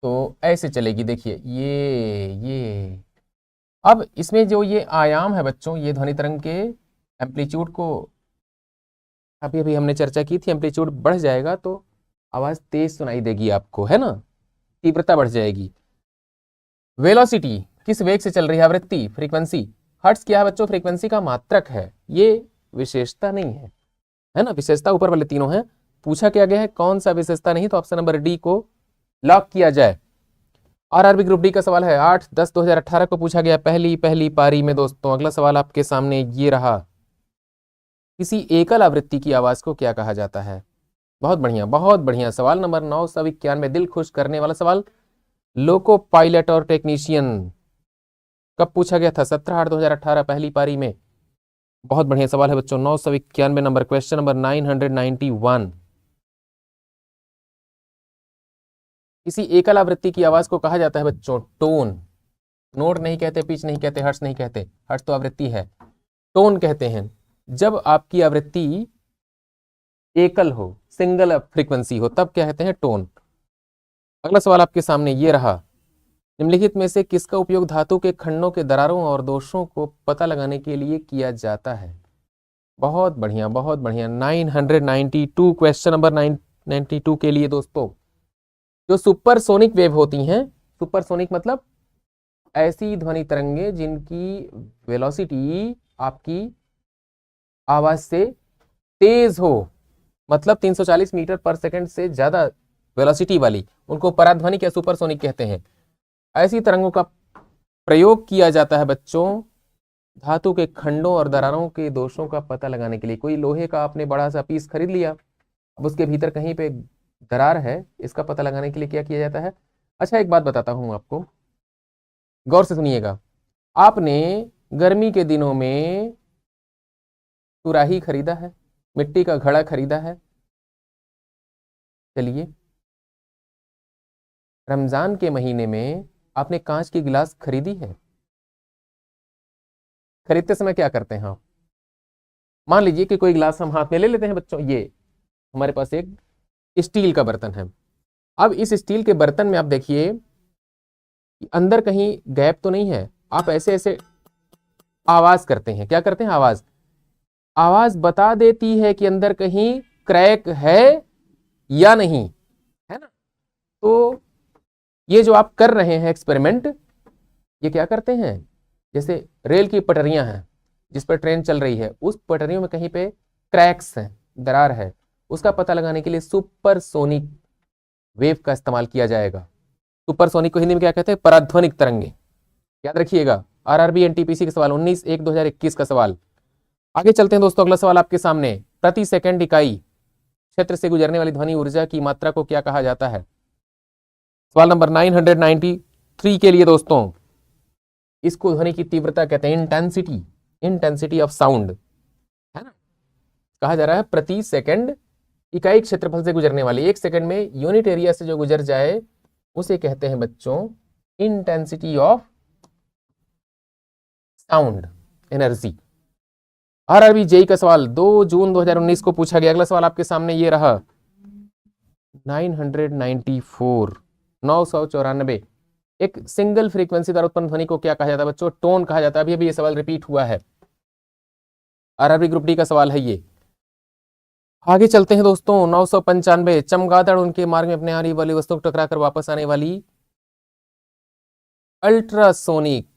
तो ऐसे चलेगी, देखिए ये। अब इसमें जो ये आयाम है बच्चों, ये ध्वनि तरंग के एम्पलीट्यूड को अभी अभी हमने चर्चा की थी, एम्पलीट्यूड बढ़ जाएगा तो आवाज तेज सुनाई देगी आपको, है ना, तीव्रता बढ़ जाएगी। वेलोसिटी किस वेग से चल रही है? आवृत्ति, फ्रीक्वेंसी। हर्ट्स क्या है बच्चों? फ्रीक्वेंसी का मात्रक है, ये विशेषता नहीं है ना। विशेषता ऊपर वाले तीनों हैं, पूछा क्या गया है कौन सा विशेषता नहीं, तो ऑप्शन नंबर डी को लॉक किया जाए। आरआरबी ग्रुप डी का सवाल है, 8/10/2018 को पूछा गया, पहली पारी में दोस्तों। अगला सवाल आपके सामने ये रहा, किसी एकल आवृत्ति की आवाज को क्या कहा जाता है? बहुत बढ़िया, बहुत बढ़िया। सवाल नंबर 991, दिल खुश करने वाला सवाल। लोको पायलट और टेक्नीशियन कब पूछा गया था? 17/8/2018 पहली पारी में। बहुत बढ़िया सवाल है बच्चों, 991 नंबर, क्वेश्चन नंबर 991। किसी एकल आवृत्ति की आवाज को कहा जाता है बच्चों टोन। नोट नहीं कहते, पिच नहीं कहते, हर्ट्ज नहीं कहते, हर्ट्ज तो आवृत्ति है, टोन कहते हैं। जब आपकी आवृत्ति एकल हो, सिंगल फ्रीक्वेंसी हो, तब क्या कहते हैं? टोन। अगला सवाल आपके सामने ये रहा, निम्नलिखित में से किसका उपयोग धातु के खंडों के दरारों और दोषों को पता लगाने के लिए किया जाता है? बहुत बढ़िया, बहुत बढ़िया। 992, क्वेश्चन नंबर 992 के लिए दोस्तों, जो सुपरसोनिक वेव होती हैं, सुपरसोनिक मतलब ऐसी ध्वनि तरंगे जिनकी वेलोसिटी आपकी आवाज से तेज हो, मतलब 340 मीटर पर सेकंड से ज्यादा वेलोसिटी वाली, उनको पराध्वनिक या सुपरसोनिक कहते हैं। ऐसी तरंगों का प्रयोग किया जाता है बच्चों धातु के खंडों और दरारों के दोषों का पता लगाने के लिए। कोई लोहे का आपने बड़ा सा पीस खरीद लिया, अब उसके भीतर कहीं पे दरार है, इसका पता लगाने के लिए क्या किया जाता है? अच्छा, एक बात बताता हूं आपको, गौर से सुनिएगा। आपने गर्मी के दिनों में सुराही खरीदा है, मिट्टी का घड़ा खरीदा है, चलिए रमजान के महीने में आपने कांच की गिलास खरीदी है। खरीदते समय क्या करते हैं आप? मान लीजिए कि कोई गिलास हम हाथ में ले लेते हैं बच्चों, ये हमारे पास एक स्टील का बर्तन है। अब इस स्टील के बर्तन में आप देखिए, अंदर कहीं गैप तो नहीं है, आप ऐसे ऐसे आवाज करते हैं। क्या करते हैं? आवाज। आवाज बता देती है कि अंदर कहीं क्रैक है या नहीं, है ना। तो ये जो आप कर रहे हैं एक्सपेरिमेंट, ये क्या करते हैं, जैसे रेल की पटरियां हैं जिस पर ट्रेन चल रही है, उस पटरियों में कहीं पे क्रैक्स हैं, दरार है, उसका पता लगाने के लिए सुपरसोनिक वेव का इस्तेमाल किया जाएगा। सुपरसोनिक को हिंदी में क्या कहते हैं? पराध्वनिक तरंगे। याद रखिएगा, आरआरबी एनटीपीसी का सवाल 19/1/2021 का सवाल। आगे चलते हैं दोस्तों, अगला सवाल आपके सामने। प्रति सेकंड इकाई क्षेत्र से गुजरने वाली ध्वनि ऊर्जा की मात्रा को क्या कहा जाता है? सवाल नंबर 993 के लिए दोस्तों, इसको ध्वनि की तीव्रता कहते हैं, इंटेंसिटी, इंटेंसिटी ऑफ साउंड, है ना। कहा जा रहा है प्रति सेकंड इकाई क्षेत्रफल से गुजरने वाली, एक सेकंड में यूनिट एरिया से जो गुजर जाए उसे कहते हैं बच्चों intensity of sound energy. RRB JE का सवाल 2 जून 2019 को पूछा गया। अगला सवाल आपके सामने ये रहा 994, 994। एक सिंगल फ्रीक्वेंसी द्वारा उत्पन्न ध्वनि को क्या कहा जाता है बच्चों? टोन कहा जाता है। अभी अभी ये सवाल रिपीट हुआ है, आरआरबी ग्रुप डी का सवाल है ये। आगे चलते हैं दोस्तों, 995, चमगादड़ उनके मार्ग में अपने आने वाली वस्तुओं को टकरा कर वापस आने वाली अल्ट्रासोनिक,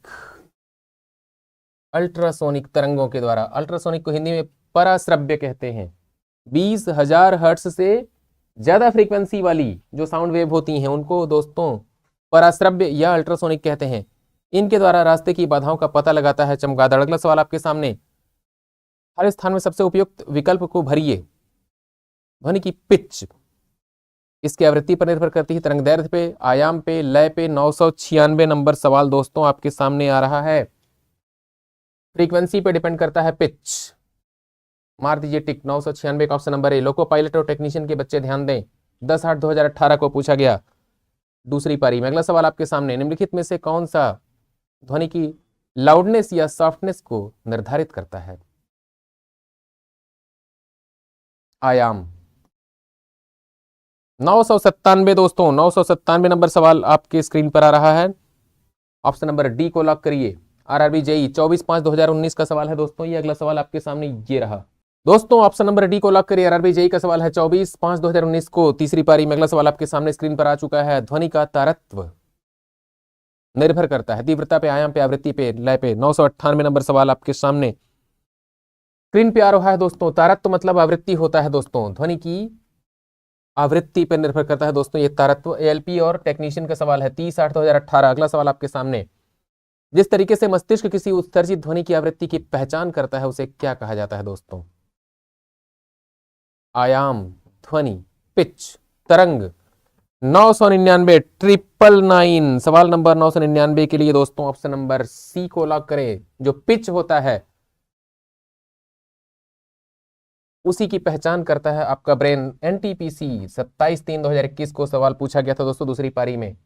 अल्ट्रासोनिक तरंगों के द्वारा, अल्ट्रासोनिक को हिंदी में पराश्रव्य कहते हैं। 20,000 हर्ट्ज से ज्यादा फ्रीक्वेंसी वाली जो साउंड वेव होती हैं उनको दोस्तों पराश्रव्य या अल्ट्रासोनिक कहते हैं। इनके द्वारा रास्ते की बाधाओं का पता लगाता है चमगादड़। अगला सवाल आपके सामने, हर स्थान में सबसे उपयुक्त विकल्प को भरिए। ध्वनि की पिच इसकी आवृत्ति पर निर्भर करती है, तरंग दैर्घ्य पे, आयाम पे, लय पे। 996 नंबर सवाल दोस्तों आपके सामने आ रहा है। फ्रीक्वेंसी पे डिपेंड करता है पिच, मार दीजिए टिक। 996 का ऑप्शन नंबर ए। लोको पायलट और टेक्नीशियन के बच्चे ध्यान दें, 10/8/2018 को पूछा गया दूसरी पारी में। अगला सवाल आपके सामने, निम्नलिखित में से कौन सा ध्वनि की लाउडनेस या सॉफ्टनेस को निर्धारित करता है? आयाम। 997 दोस्तों, 997 नंबर सवाल आपके स्क्रीन पर आ रहा है। ऑप्शन नंबर डी को लॉक करिए। आरआरबी जेई 24/5/2019 का सवाल है दोस्तों ये। अगला सवाल आपके सामने ये रहा दोस्तों, ऑप्शन नंबर डी को लॉक करिए। आरआरबी जेई का सवाल है 24/5/2019 को, तीसरी पारी में। अगला सवाल आपके सामने स्क्रीन पर आ चुका है। ध्वनि का तारत्व निर्भर करता है तीव्रता पे, आयाम पे, आवृत्ति पे, लय पे। 998 नंबर सवाल आपके सामने स्क्रीन पे आ रहा है दोस्तों। तारत्व मतलब आवृत्ति होता है दोस्तों, ध्वनि की आवृत्ति पर निर्भर करता है दोस्तों ये तारत्व। एएलपी और टेक्नीशियन का सवाल है 30/8/2018। अगला सवाल आपके सामने, जिस तरीके से मस्तिष्क किसी उत्सर्जित ध्वनि की आवृत्ति की पहचान करता है उसे क्या कहा जाता है दोस्तों? आयाम, ध्वनि, पिच, तरंग। 999, 999 सवाल नंबर 999 के लिए दोस्तों ऑप्शन नंबर सी को लॉक करें। जो पिच होता है उसी की पहचान करता है आपका ब्रेन। एनटीपीसी 27/3/2021 को सवाल पूछा गया था दोस्तों दूसरी पारी में,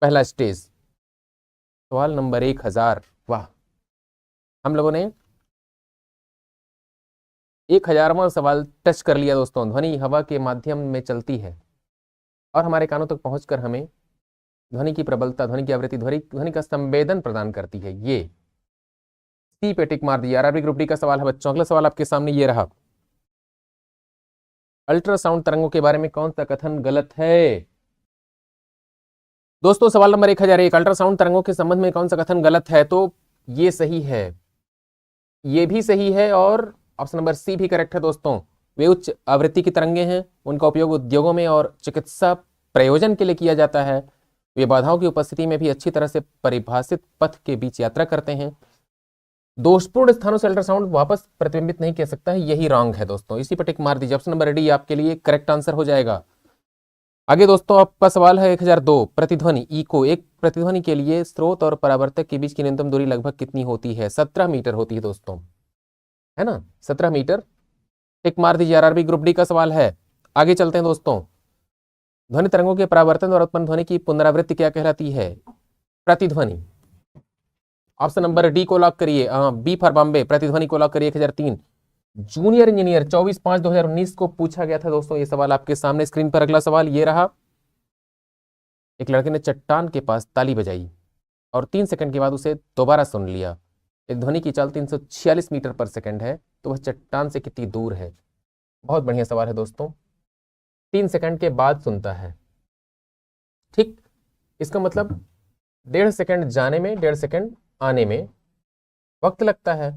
पहला स्टेज। सवाल नंबर 1000। वाह, हम लोगों ने 1000वां सवाल टच कर लिया दोस्तों। ध्वनि हवा के माध्यम में चलती है और हमारे कानों तक पहुंचकर हमें ध्वनि की प्रबलता, ध्वनि की आवृत्ति, ध्वनि का संवेदन प्रदान करती है। ये सी पे टिक मार दिया। आरआरबी ग्रुप डी का सवाल है बच्चों। अगला सवाल आपके सामने ये रहा, अल्ट्रासाउंड तरंगों के बारे में कौन सा कथन गलत है? दोस्तों सवाल नंबर 1001, अल्ट्रासाउंड तरंगों के संबंध में कौन सा कथन गलत है? तो ये सही है, ये भी सही है और ऑप्शन नंबर सी भी करेक्ट है दोस्तों। वे उच्च आवृत्ति की तरंगे हैं, उनका उपयोग उद्योगों में और चिकित्सा प्रयोजन के लिए किया जाता है। वे बाधाओं की उपस्थिति में भी अच्छी तरह से परिभाषित पथ के बीच यात्रा करते हैं। दोषपूर्ण स्थानों से अल्ट्रासाउंड वापस प्रतिबिंबित नहीं कर सकता है, यही रॉन्ग है दोस्तों। इसी पर टिक मार दीजिए। ऑप्शन नंबर डी आपके लिए करेक्ट आंसर हो जाएगा। आगे दोस्तों आपका सवाल है 1002, प्रतिध्वनि इको। एक प्रतिध्वनि के लिए स्रोत और परावर्तक के बीच की न्यूनतम दूरी लगभग कितनी होती है? 17 मीटर होती है दोस्तों, है ना, 17 मीटर। टिक मार दीजिए। आरआरबी ग्रुप डी का सवाल है। आगे चलते हैं दोस्तों, ध्वनि तरंगों के परावर्तन द्वारा उत्पन्न ध्वनि की पुनरावृत्ति क्या कहलाती है? प्रतिध्वनि। ऑप्शन नंबर डी को लॉक करिए। बी फॉर बॉम्बे, प्रतिध्वनि को लॉक करिए। 1003, जूनियर इंजीनियर 24/5/2019 को पूछा गया था दोस्तों ये सवाल आपके सामने स्क्रीन पर। अगला सवाल ये रहा, एक लड़के ने चट्टान के पास ताली बजाई, और 3 सेकंड के बाद उसे दोबारा सुन लिया। एक ध्वनि की चाल 346 मीटर पर सेकंड है, तो वह चट्टान से कितनी दूर है? बहुत बढ़िया सवाल है दोस्तों। 3 सेकंड के बाद सुनता है, ठीक। इसका मतलब 1.5 सेकंड जाने में, 1.5 सेकंड आने में वक्त लगता है,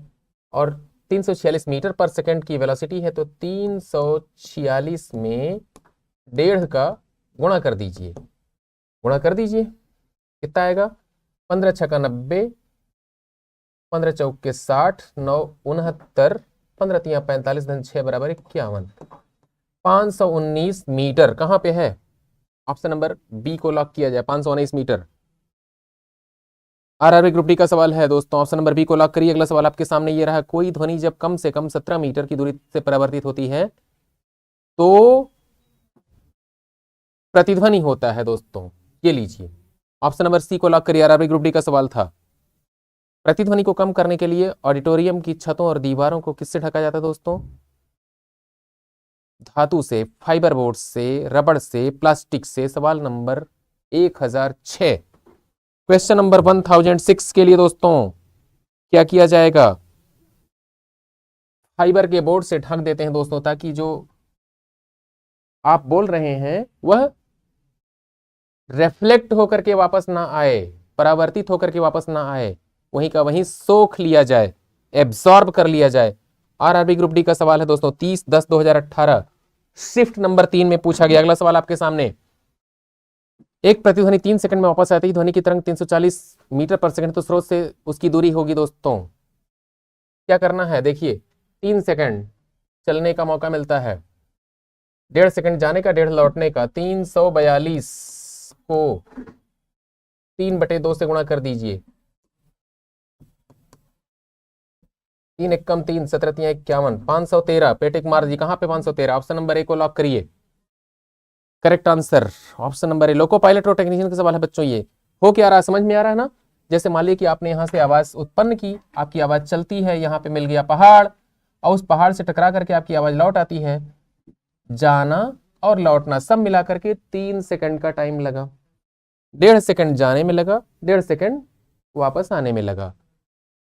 और 346 मीटर पर सेकंड की वेलोसिटी है, तो 346 में 1.5 का गुणा कर दीजिए, कितना आएगा? 15 छक्का 90, 15 चौके 60, 9 69, 15 तिया 45, धन 6 बराबर 51, 519 मीटर कहां पे है? ऑप्शन नंबर बी को लॉक किया जाए, 519 मीटर। आरआरबी ग्रुप डी का सवाल है दोस्तों, ऑप्शन नंबर बी को लॉक करिए। अगला सवाल आपके सामने ये रहा, कोई ध्वनि जब कम से कम 17 मीटर की दूरी से परावर्तित होती है तो प्रतिध्वनि होता है दोस्तों। ये लीजिए, ऑप्शन नंबर सी को लॉक करिए। आरआरबी ग्रुप डी का सवाल था। प्रतिध्वनि को कम करने के लिए ऑडिटोरियम की छतों और दीवारों को किससे ढका जाता है दोस्तों? धातु से, फाइबर बोर्ड से, रबड़ से, प्लास्टिक से। सवाल नंबर 1006। क्वेश्चन नंबर 1006 के लिए दोस्तों क्या किया जाएगा? फाइबर के बोर्ड से ढक देते हैं दोस्तों, ताकि जो आप बोल रहे हैं वह रिफ्लेक्ट होकर के वापस ना आए, परावर्तित होकर के वापस ना आए, वहीं का वहीं सोख लिया जाए, एब्सॉर्ब कर लिया जाए। आरआरबी ग्रुप डी का सवाल है दोस्तों, 30/10/2018 शिफ्ट नंबर 3 में पूछा गया। अगला सवाल आपके सामने, एक प्रतिध्वनि 3 सेकंड में वापस आती है, ध्वनि की तरंग 340 मीटर पर सेकंड, तो स्रोत से उसकी दूरी होगी दोस्तों। क्या करना है? देखिए, 3 सेकंड चलने का मौका मिलता है, 1.5 सेकंड जाने का, 1.5 लौटने का। 342 को 3/2 से गुणा कर दीजिए, 3 एकम 3, 17 तिया 51, 513 पे टिक मार दीजिए। कहां पे 513? ऑप्शन नंबर ए को लॉक करिए। करेक्ट आंसर ऑप्शन नंबर ए। लोको पायलट और टेक्नीशियन का सवाल है बच्चों। ये हो क्या रहा है, समझ में आ रहा है ना? जैसे मान लीजिए कि आपने यहां से आवाज उत्पन्न की, आपकी आवाज चलती है, यहां पे मिल गया पहाड़, और उस पहाड़ से टकरा करके आपकी आवाज लौट आती है। जाना और लौटना सब मिला करके 3 सेकंड का टाइम लगा। 1.5 सेकंड जाने में लगा, 1.5 सेकंड वापस आने में लगा।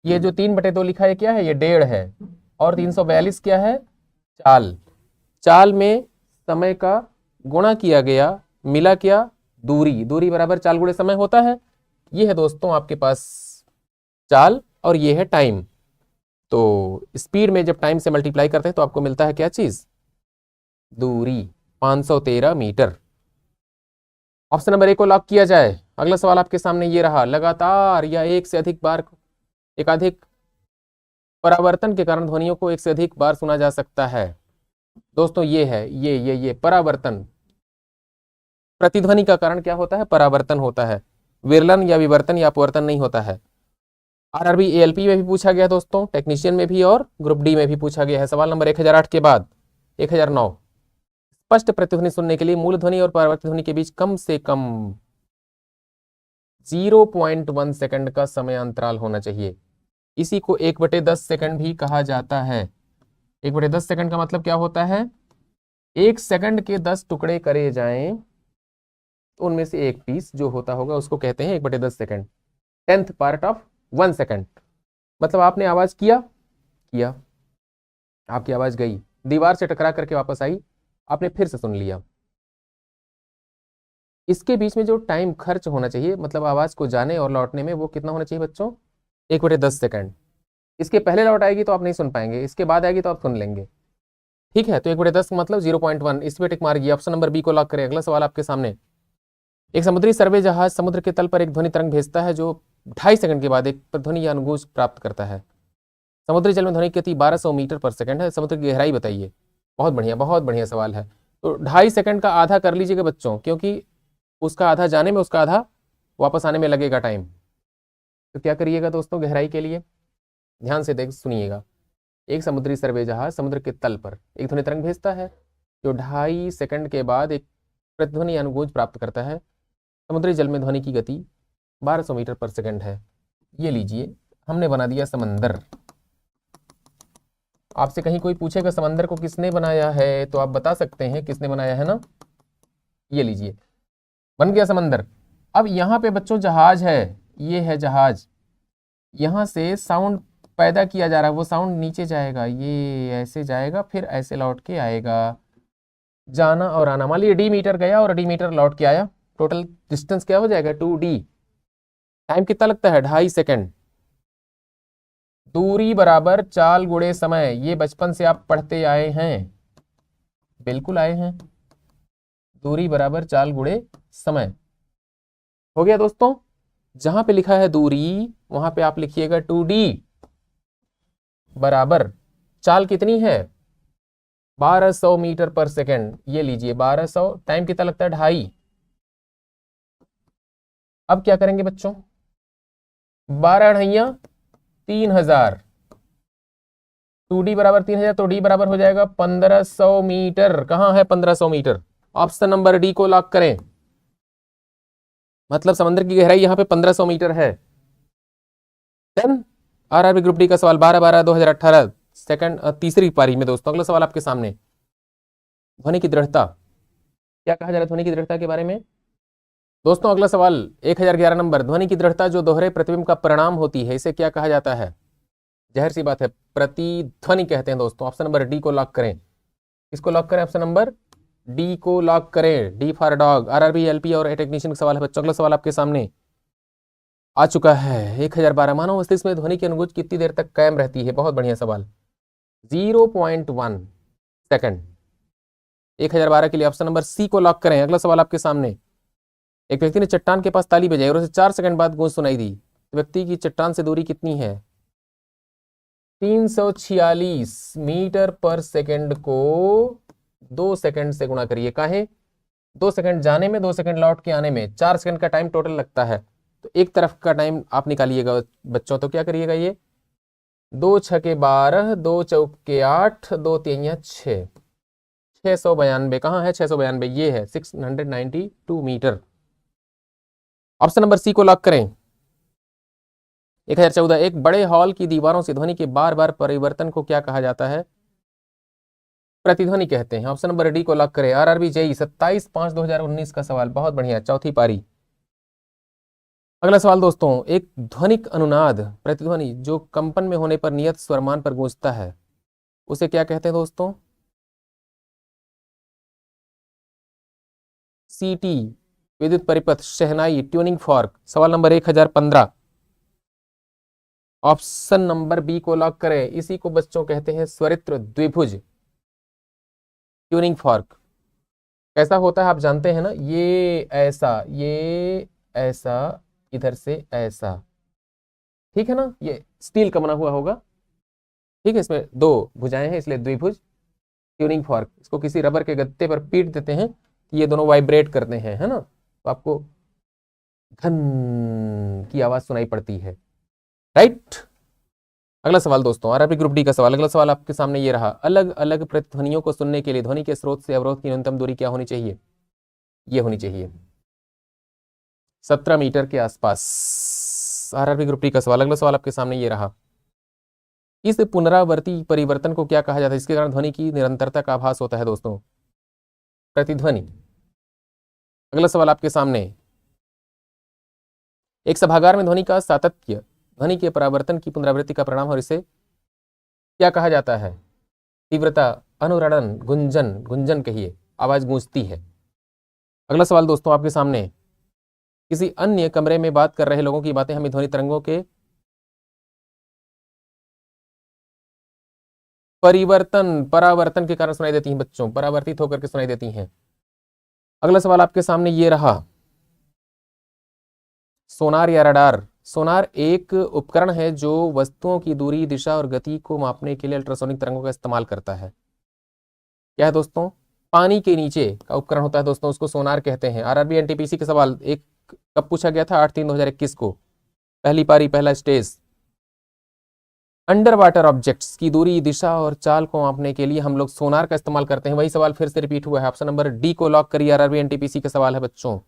ये जो 3/2 लिखा है क्या है? ये 1.5 है, और 342 क्या है? चाल। चाल में समय का गुणा किया गया, मिला क्या? दूरी। दूरी बराबर चाल गुणे समय होता है। ये है दोस्तों आपके पास चाल, और ये है टाइम। तो स्पीड में जब टाइम से मल्टीप्लाई करते हैं तो आपको मिलता है क्या चीज? दूरी, 513 मीटर। ऑप्शन नंबर ए को लॉक किया जाए। अगला सवाल आपके सामने ये रहा, लगातार या एक से अधिक बार, एकाधिक परावर्तन के कारण ध्वनियों को एक से अधिक बार सुना जा सकता है। दोस्तों ये है, ये परावर्तन। प्रतिध्वनि का कारण क्या होता है? परावर्तन होता है, विरलन या विवर्तन या अपवर्तन नहीं होता है। आरआरबी एएलपी में भी पूछा गया दोस्तों, टेक्नीशियन में भी, और ग्रुप डी में भी पूछा गया है। सवाल नंबर 1008 के बाद 1009। स्पष्ट प्रतिध्वनि सुनने के लिए मूल ध्वनि और परावर्तित ध्वनि के बीच कम से कम 0.1 सेकंड का समय अंतराल होना चाहिए। इसी को 1/10 सेकंड भी कहा जाता है। 1/10 सेकंड का मतलब क्या होता है? 1 सेकंड के 10 टुकड़े करे जाएं, तो उनमें से एक पीस जो होता होगा उसको कहते हैं 1/10 second, 10th part of 1 second. मतलब आपने आवाज किया, आपकी आवाज गई, दीवार से टकरा करके वापस आई, आपने फिर से सुन लिया। इसके बीच में जो टाइम खर्च होना चाहिए, मतलब आवाज को जाने और लौटने में, वो कितना होना चाहिए बच्चों? 1/10 सेकंड। इसके पहले लौट आएगी तो आप नहीं सुन पाएंगे, इसके बाद आएगी तो आप सुन लेंगे। ठीक है, तो 1/10 मतलब 0.1। इस पे टिक मारिए, ऑप्शन नंबर बी को लॉक करें। अगला सवाल आपके सामने, एक समुद्री सर्वे जहाज समुद्र के तल पर एक ध्वनि तरंग भेजता है जो 2.5 सेकंड के बाद एक ध्वनि या अनुगूंज प्राप्त करता है। समुद्री जल में ध्वनि की गति 1200 मीटर पर सेकंड है। समुद्र की गहराई बताइए। बहुत बढ़िया सवाल है। तो 2.5 सेकंड का आधा कर लीजिएगा बच्चों, क्योंकि उसका आधा जाने में, उसका आधा वापस आने में लगेगा टाइम। तो क्या करिएगा दोस्तों गहराई के लिए? ध्यान से देख सुनिएगा। एक समुद्री सर्वे जहाज समुद्र के तल पर एक ध्वनि तरंग भेजता है जो 2.5 सेकंड के बाद एक प्रतिध्वनि अनुगूंज प्राप्त करता है। समुद्री जल में ध्वनि की गति 1200 मीटर पर सेकंड है। ये लीजिए, हमने बना दिया समंदर। आपसे कहीं कोई पूछेगा समंदर को किसने बनाया है, तो आप बता सकते हैं किसने बनाया है ना। ये लीजिए, बन गया समंदर। अब यहाँ पे बच्चों जहाज है, ये है जहाज, यहाँ से साउंड पैदा किया जा रहा है, वो साउंड नीचे जाएगा, ये ऐसे जाएगा, फिर ऐसे लौट के आएगा। जाना और आना, मान लीजिए डी मीटर गया और डी मीटर लौट के आया, टोटल डिस्टेंस क्या हो जाएगा 2d। टाइम कितना लगता है 2.5 सेकेंड। दूरी बराबर चाल गुणे समय, ये बचपन से आप पढ़ते आए हैं, बिल्कुल आए हैं। दूरी बराबर चाल गुणे समय हो गया दोस्तों। जहां पे लिखा है दूरी वहां पे आप लिखिएगा 2d बराबर चाल कितनी है 1200 मीटर पर सेकेंड। ये लीजिए 1200, टाइम कितना लगता है 2.5। अब क्या करेंगे बच्चों, 12 ढाइया 3000, 2d बराबर 3000, तो d बराबर हो जाएगा 1500 मीटर। कहां है 1500 मीटर, ऑप्शन नंबर डी को लॉक करें। मतलब समंदर की गहराई यहां पे 1500 मीटर है। डन। आरआरबी ग्रुप डी का सवाल 12/12/2018 सेकंड तीसरी पारी में दोस्तों। अगला सवाल आपके सामने, ध्वनि की दृढ़ता, क्या कहा जा रहा है ध्वनि की दृढ़ता के बारे में दोस्तों। अगला सवाल 1011 नंबर, ध्वनि की दृढ़ता जो दोहरे प्रतिबिंब का परिणाम होती है, इसे क्या कहा जाता है। जाहिर सी बात है प्रतिध्वनि कहते हैं दोस्तों। ऑप्शन नंबर डी को लॉक करें। इसको लॉक करें, ऑप्शन नंबर डी को लॉक करें, D for dog. RRB LP और टेक्नीशियन का सवाल है बच्चों। अगला सवाल आपके सामने आ चुका है 1012, मानव मस्तिष्क में ध्वनि की अनुगुंज कितनी देर तक कायम रहती है। बहुत बढ़िया सवाल, 0.1 सेकंड। 1012 के लिए ऑप्शन नंबर सी को लॉक करें। अगला सवाल आपके सामने, एक व्यक्ति ने चट्टान के पास ताली बजाई और उसे 4 सेकंड बाद गूंज सुनाई दी, तो व्यक्ति की चट्टान से दूरी कितनी है। 346 मीटर पर सेकंड को 2 सेकंड से गुणा करिए। काहे 2 सेकंड जाने में, 2 सेकंड लौट के आने में, 4 सेकंड का टाइम टोटल लगता है। तो एक तरफ का टाइम आप निकालिएगा बच्चों, तो क्या करिएगा, ये 2 छके 12, 2 चौके 8, 2 तिया 6, 692। कहाँ है 692, ये है 692 मीटर। ऑप्शन नंबर सी को लॉक करें। 1014, एक बड़े हॉल की दीवारों से ध्वनि के बार बार परिवर्तन को क्या कहा जाता है। प्रतिध्वनि कहते हैं। ऑप्शन नंबर डी को लॉक करें। आरआरबी जेई 27/5/2019 का सवाल, बहुत बढ़िया, चौथी पारी। अगला सवाल दोस्तों, एक ध्वनिक अनुनाद प्रतिध्वनि जो कंपन में होने पर नियत स्वरमान पर गूंजता है, उसे क्या कहते हैं दोस्तों। सीटी, विद्युत परिपथ, शहनाई, ट्यूनिंग फॉर्क। सवाल नंबर 1015, ऑप्शन नंबर बी को लॉक करें। इसी को बच्चों कहते हैं स्वरित्र द्विभुज, ट्यूनिंग फॉर्क। कैसा होता है आप जानते हैं ना, ये ऐसा, ये ऐसा, इधर से ऐसा, ठीक है ना, ये स्टील का बना हुआ होगा, ठीक है, इसमें 2 भुजाएं हैं इसलिए द्विभुज। ट्यूनिंग फॉर्क, इसको किसी रबर के गत्ते पर पीट देते हैं, ये दोनों वाइब्रेट करते हैं, है ना, तो आपको घन की आवाज सुनाई पड़ती है, राइट। अगला सवाल दोस्तों, आरआरबी ग्रुप डी का सवाल। अगला सवाल आपके सामने ये रहा, अलग अलग प्रतिध्वनियों को सुनने के लिए ध्वनि के स्रोत से अवरोध की न्यूनतम दूरी क्या होनी चाहिए। ये होनी चाहिए 17 मीटर के आसपास। आरआरबी ग्रुप डी का सवाल। अगला सवाल आपके सामने ये रहा, इस पुनरावर्ती परिवर्तन को क्या कहा जाता है, इसके कारण ध्वनि की निरंतरता का आभास होता है दोस्तों। प्रतिध्वनि। अगला सवाल आपके सामने, एक सभागार में ध्वनि का सातत्य ध्वनि के परावर्तन की पुनरावृत्ति का परिणाम, और इसे क्या कहा जाता है। तीव्रता, अनुरणन, गुंजन, गुंजन कहिए, आवाज गूंजती है। अगला सवाल दोस्तों आपके सामने, किसी अन्य कमरे में बात कर रहे लोगों की बातें हमें ध्वनि तरंगों के परावर्तन के कारण सुनाई देती हैं बच्चों, परावर्तित होकर के सुनाई देती हैं। अगला सवाल आपके सामने ये रहा, सोनार या रडार। सोनार एक उपकरण है जो वस्तुओं की दूरी, दिशा और गति को मापने के लिए अल्ट्रासोनिक तरंगों का इस्तेमाल करता है। क्या है दोस्तों, पानी के नीचे का उपकरण होता है दोस्तों, उसको सोनार कहते हैं। आरआरबी एनटीपीसी का सवाल एक कब पूछा गया था, 8/3/2021 को, पहली पारी, पहला स्टेज। अंडर वाटर ऑब्जेक्ट्स की दूरी, दिशा और चाल को मापने के लिए हम लोग सोनार का इस्तेमाल करते हैं। वही सवाल फिर से रिपीट हुआ है। ऑप्शन नंबर डी को लॉक करिए। आरआरबी एनटीपीसी का सवाल है बच्चों,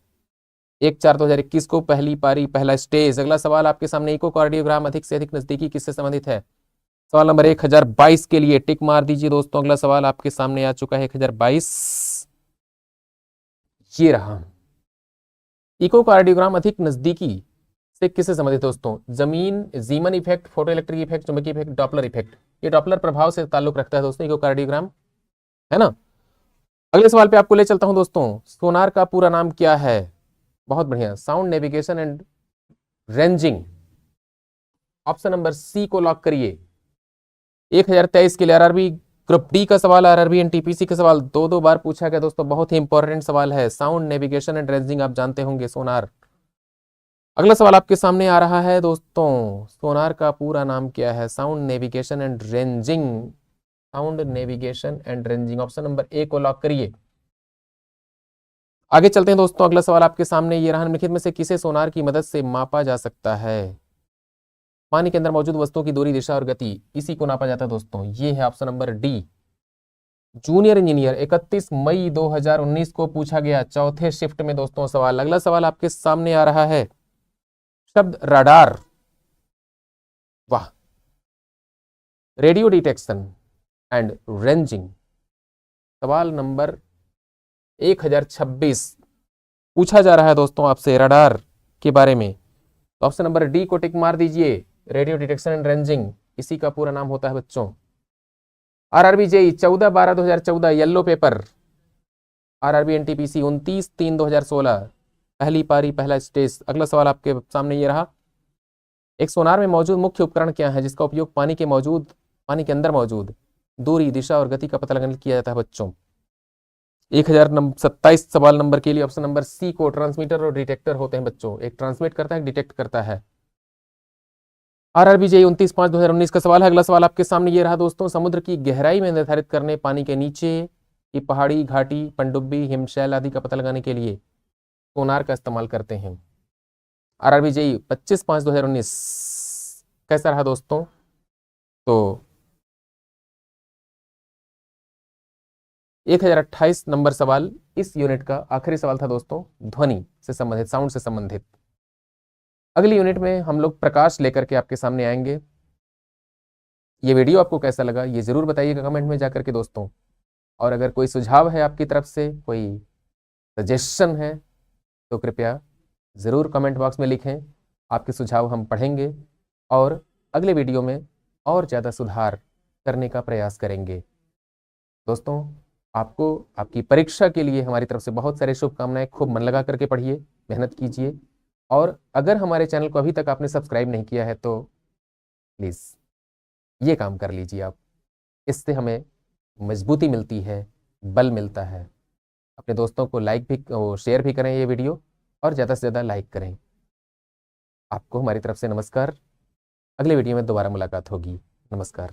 1/4/2021 को, पहली पारी, पहला स्टेज। अगला सवाल आपके सामने, इकोकार्डियोग्राम अधिक से अधिक नजदीकी किससे संबंधित है। सवाल नंबर 1022 के लिए टिक मार दीजिए दोस्तों। अगला सवाल आपके सामने आ चुका है 1022, ये रहा, इकोकार्डियोग्राम अधिक नजदीकी से किससे संबंधित दोस्तों? जमीन, जीमन इफेक्ट, फोटो इलेक्ट्रिक इफेक्ट, चुंबकीय इफेक्ट, डॉपलर इफेक्ट। ये डॉपलर प्रभाव से ताल्लुक रखता है दोस्तों, इकोकार्डियोग्राम, है ना। अगले सवाल पे आपको ले चलता हूं दोस्तों। सोनार का पूरा नाम क्या है? बहुत बढ़िया, sound navigation and ranging. Option number C को लॉक करिए। 1023 के लिए आरआरबी ग्रुप डी का सवाल, आरआरबी एनटीपीसी का सवाल दो दो बार पूछा गया दोस्तों, बहुत ही इंपॉर्टेंट सवाल है। साउंड नेविगेशन एंड रेंजिंग आप जानते होंगे, सोनार। अगला सवाल आपके सामने आ रहा है दोस्तों, सोनार का पूरा नाम क्या है? Sound navigation and ranging, sound navigation and ranging, option number A को लॉक करिए। आगे चलते हैं दोस्तों, अगला सवाल आपके सामने ये रहा, निम्नलिखित में से किसे सोनार की मदद से मापा जा सकता है? पानी के अंदर मौजूद वस्तुओं की दूरी, दिशा और गति, इसी को नापा जाता है दोस्तों। ये है option number D. Junior engineer 31 मई 2019 को पूछा गया चौथे शिफ्ट में दोस्तों सवाल। अगला सवाल आपके सामने आ रहा है, शब्द रडार, वाह, रेडियो डिटेक्शन एंड रेंजिंग, सवाल नंबर 1026 पूछा जा रहा है दोस्तों आपसे रडार के बारे में। तो ऑप्शन नंबर डी को टिक मार दीजिए, रेडियो डिटेक्शन एंड रेंजिंग, इसी का पूरा नाम होता है बच्चों। RRB JE 14/12/2014 yellow paper, RRB NTPC 29/3/2016 पहली पारी पहला स्टेज। अगला सवाल आपके सामने ये रहा, एक सोनार में मौजूद मुख्य उपकरण क्या है जिसका उपयोग पानी के अंदर मौजूद दूरी, दिशा और गति का पता लगाने किया जाता है बच्चों? 1027 सवाल नंबर के लिए ऑप्शन नंबर सी को ट्रांसमीटर और डिटेक्टर होते हैं बच्चों। एक ट्रांसमिट करता है, डिटेक्ट करता है। आरआरबी जेई 29/5/2019 का सवाल है। अगला सवाल आपके सामने ये रहा दोस्तों, समुद्र की गहराई में निर्धारित करने, पानी के नीचे की पहाड़ी, घाटी, पनडुब्बी, हिमशैल आदि का पता लगाने के लिए सोनार का इस्तेमाल करते हैं। आरआरबी जेई 25/5/2019 कैसा रहा दोस्तों? तो 1028 नंबर सवाल इस यूनिट का आखिरी सवाल था दोस्तों, ध्वनि से संबंधित, साउंड से संबंधित। अगली यूनिट में हम लोग प्रकाश लेकर के आपके सामने आएंगे। ये वीडियो आपको कैसा लगा ये जरूर बताइएगा कमेंट में जाकर के दोस्तों, और अगर कोई सुझाव है आपकी तरफ से, कोई सजेशन है, तो कृपया ज़रूर कमेंट बॉक्स में लिखें। आपके सुझाव हम पढ़ेंगे और अगले वीडियो में और ज़्यादा सुधार करने का प्रयास करेंगे। दोस्तों, आपको आपकी परीक्षा के लिए हमारी तरफ से बहुत सारी शुभकामनाएं। खूब मन लगा करके पढ़िए, मेहनत कीजिए, और अगर हमारे चैनल को अभी तक आपने सब्सक्राइब नहीं किया है तो प्लीज़ ये काम कर लीजिए आप। इससे हमें मजबूती मिलती है, बल मिलता है। अपने दोस्तों को लाइक भी, शेयर भी करें ये वीडियो, और ज़्यादा से ज़्यादा लाइक करें। आपको हमारी तरफ से नमस्कार। अगले वीडियो में दोबारा मुलाकात होगी। नमस्कार।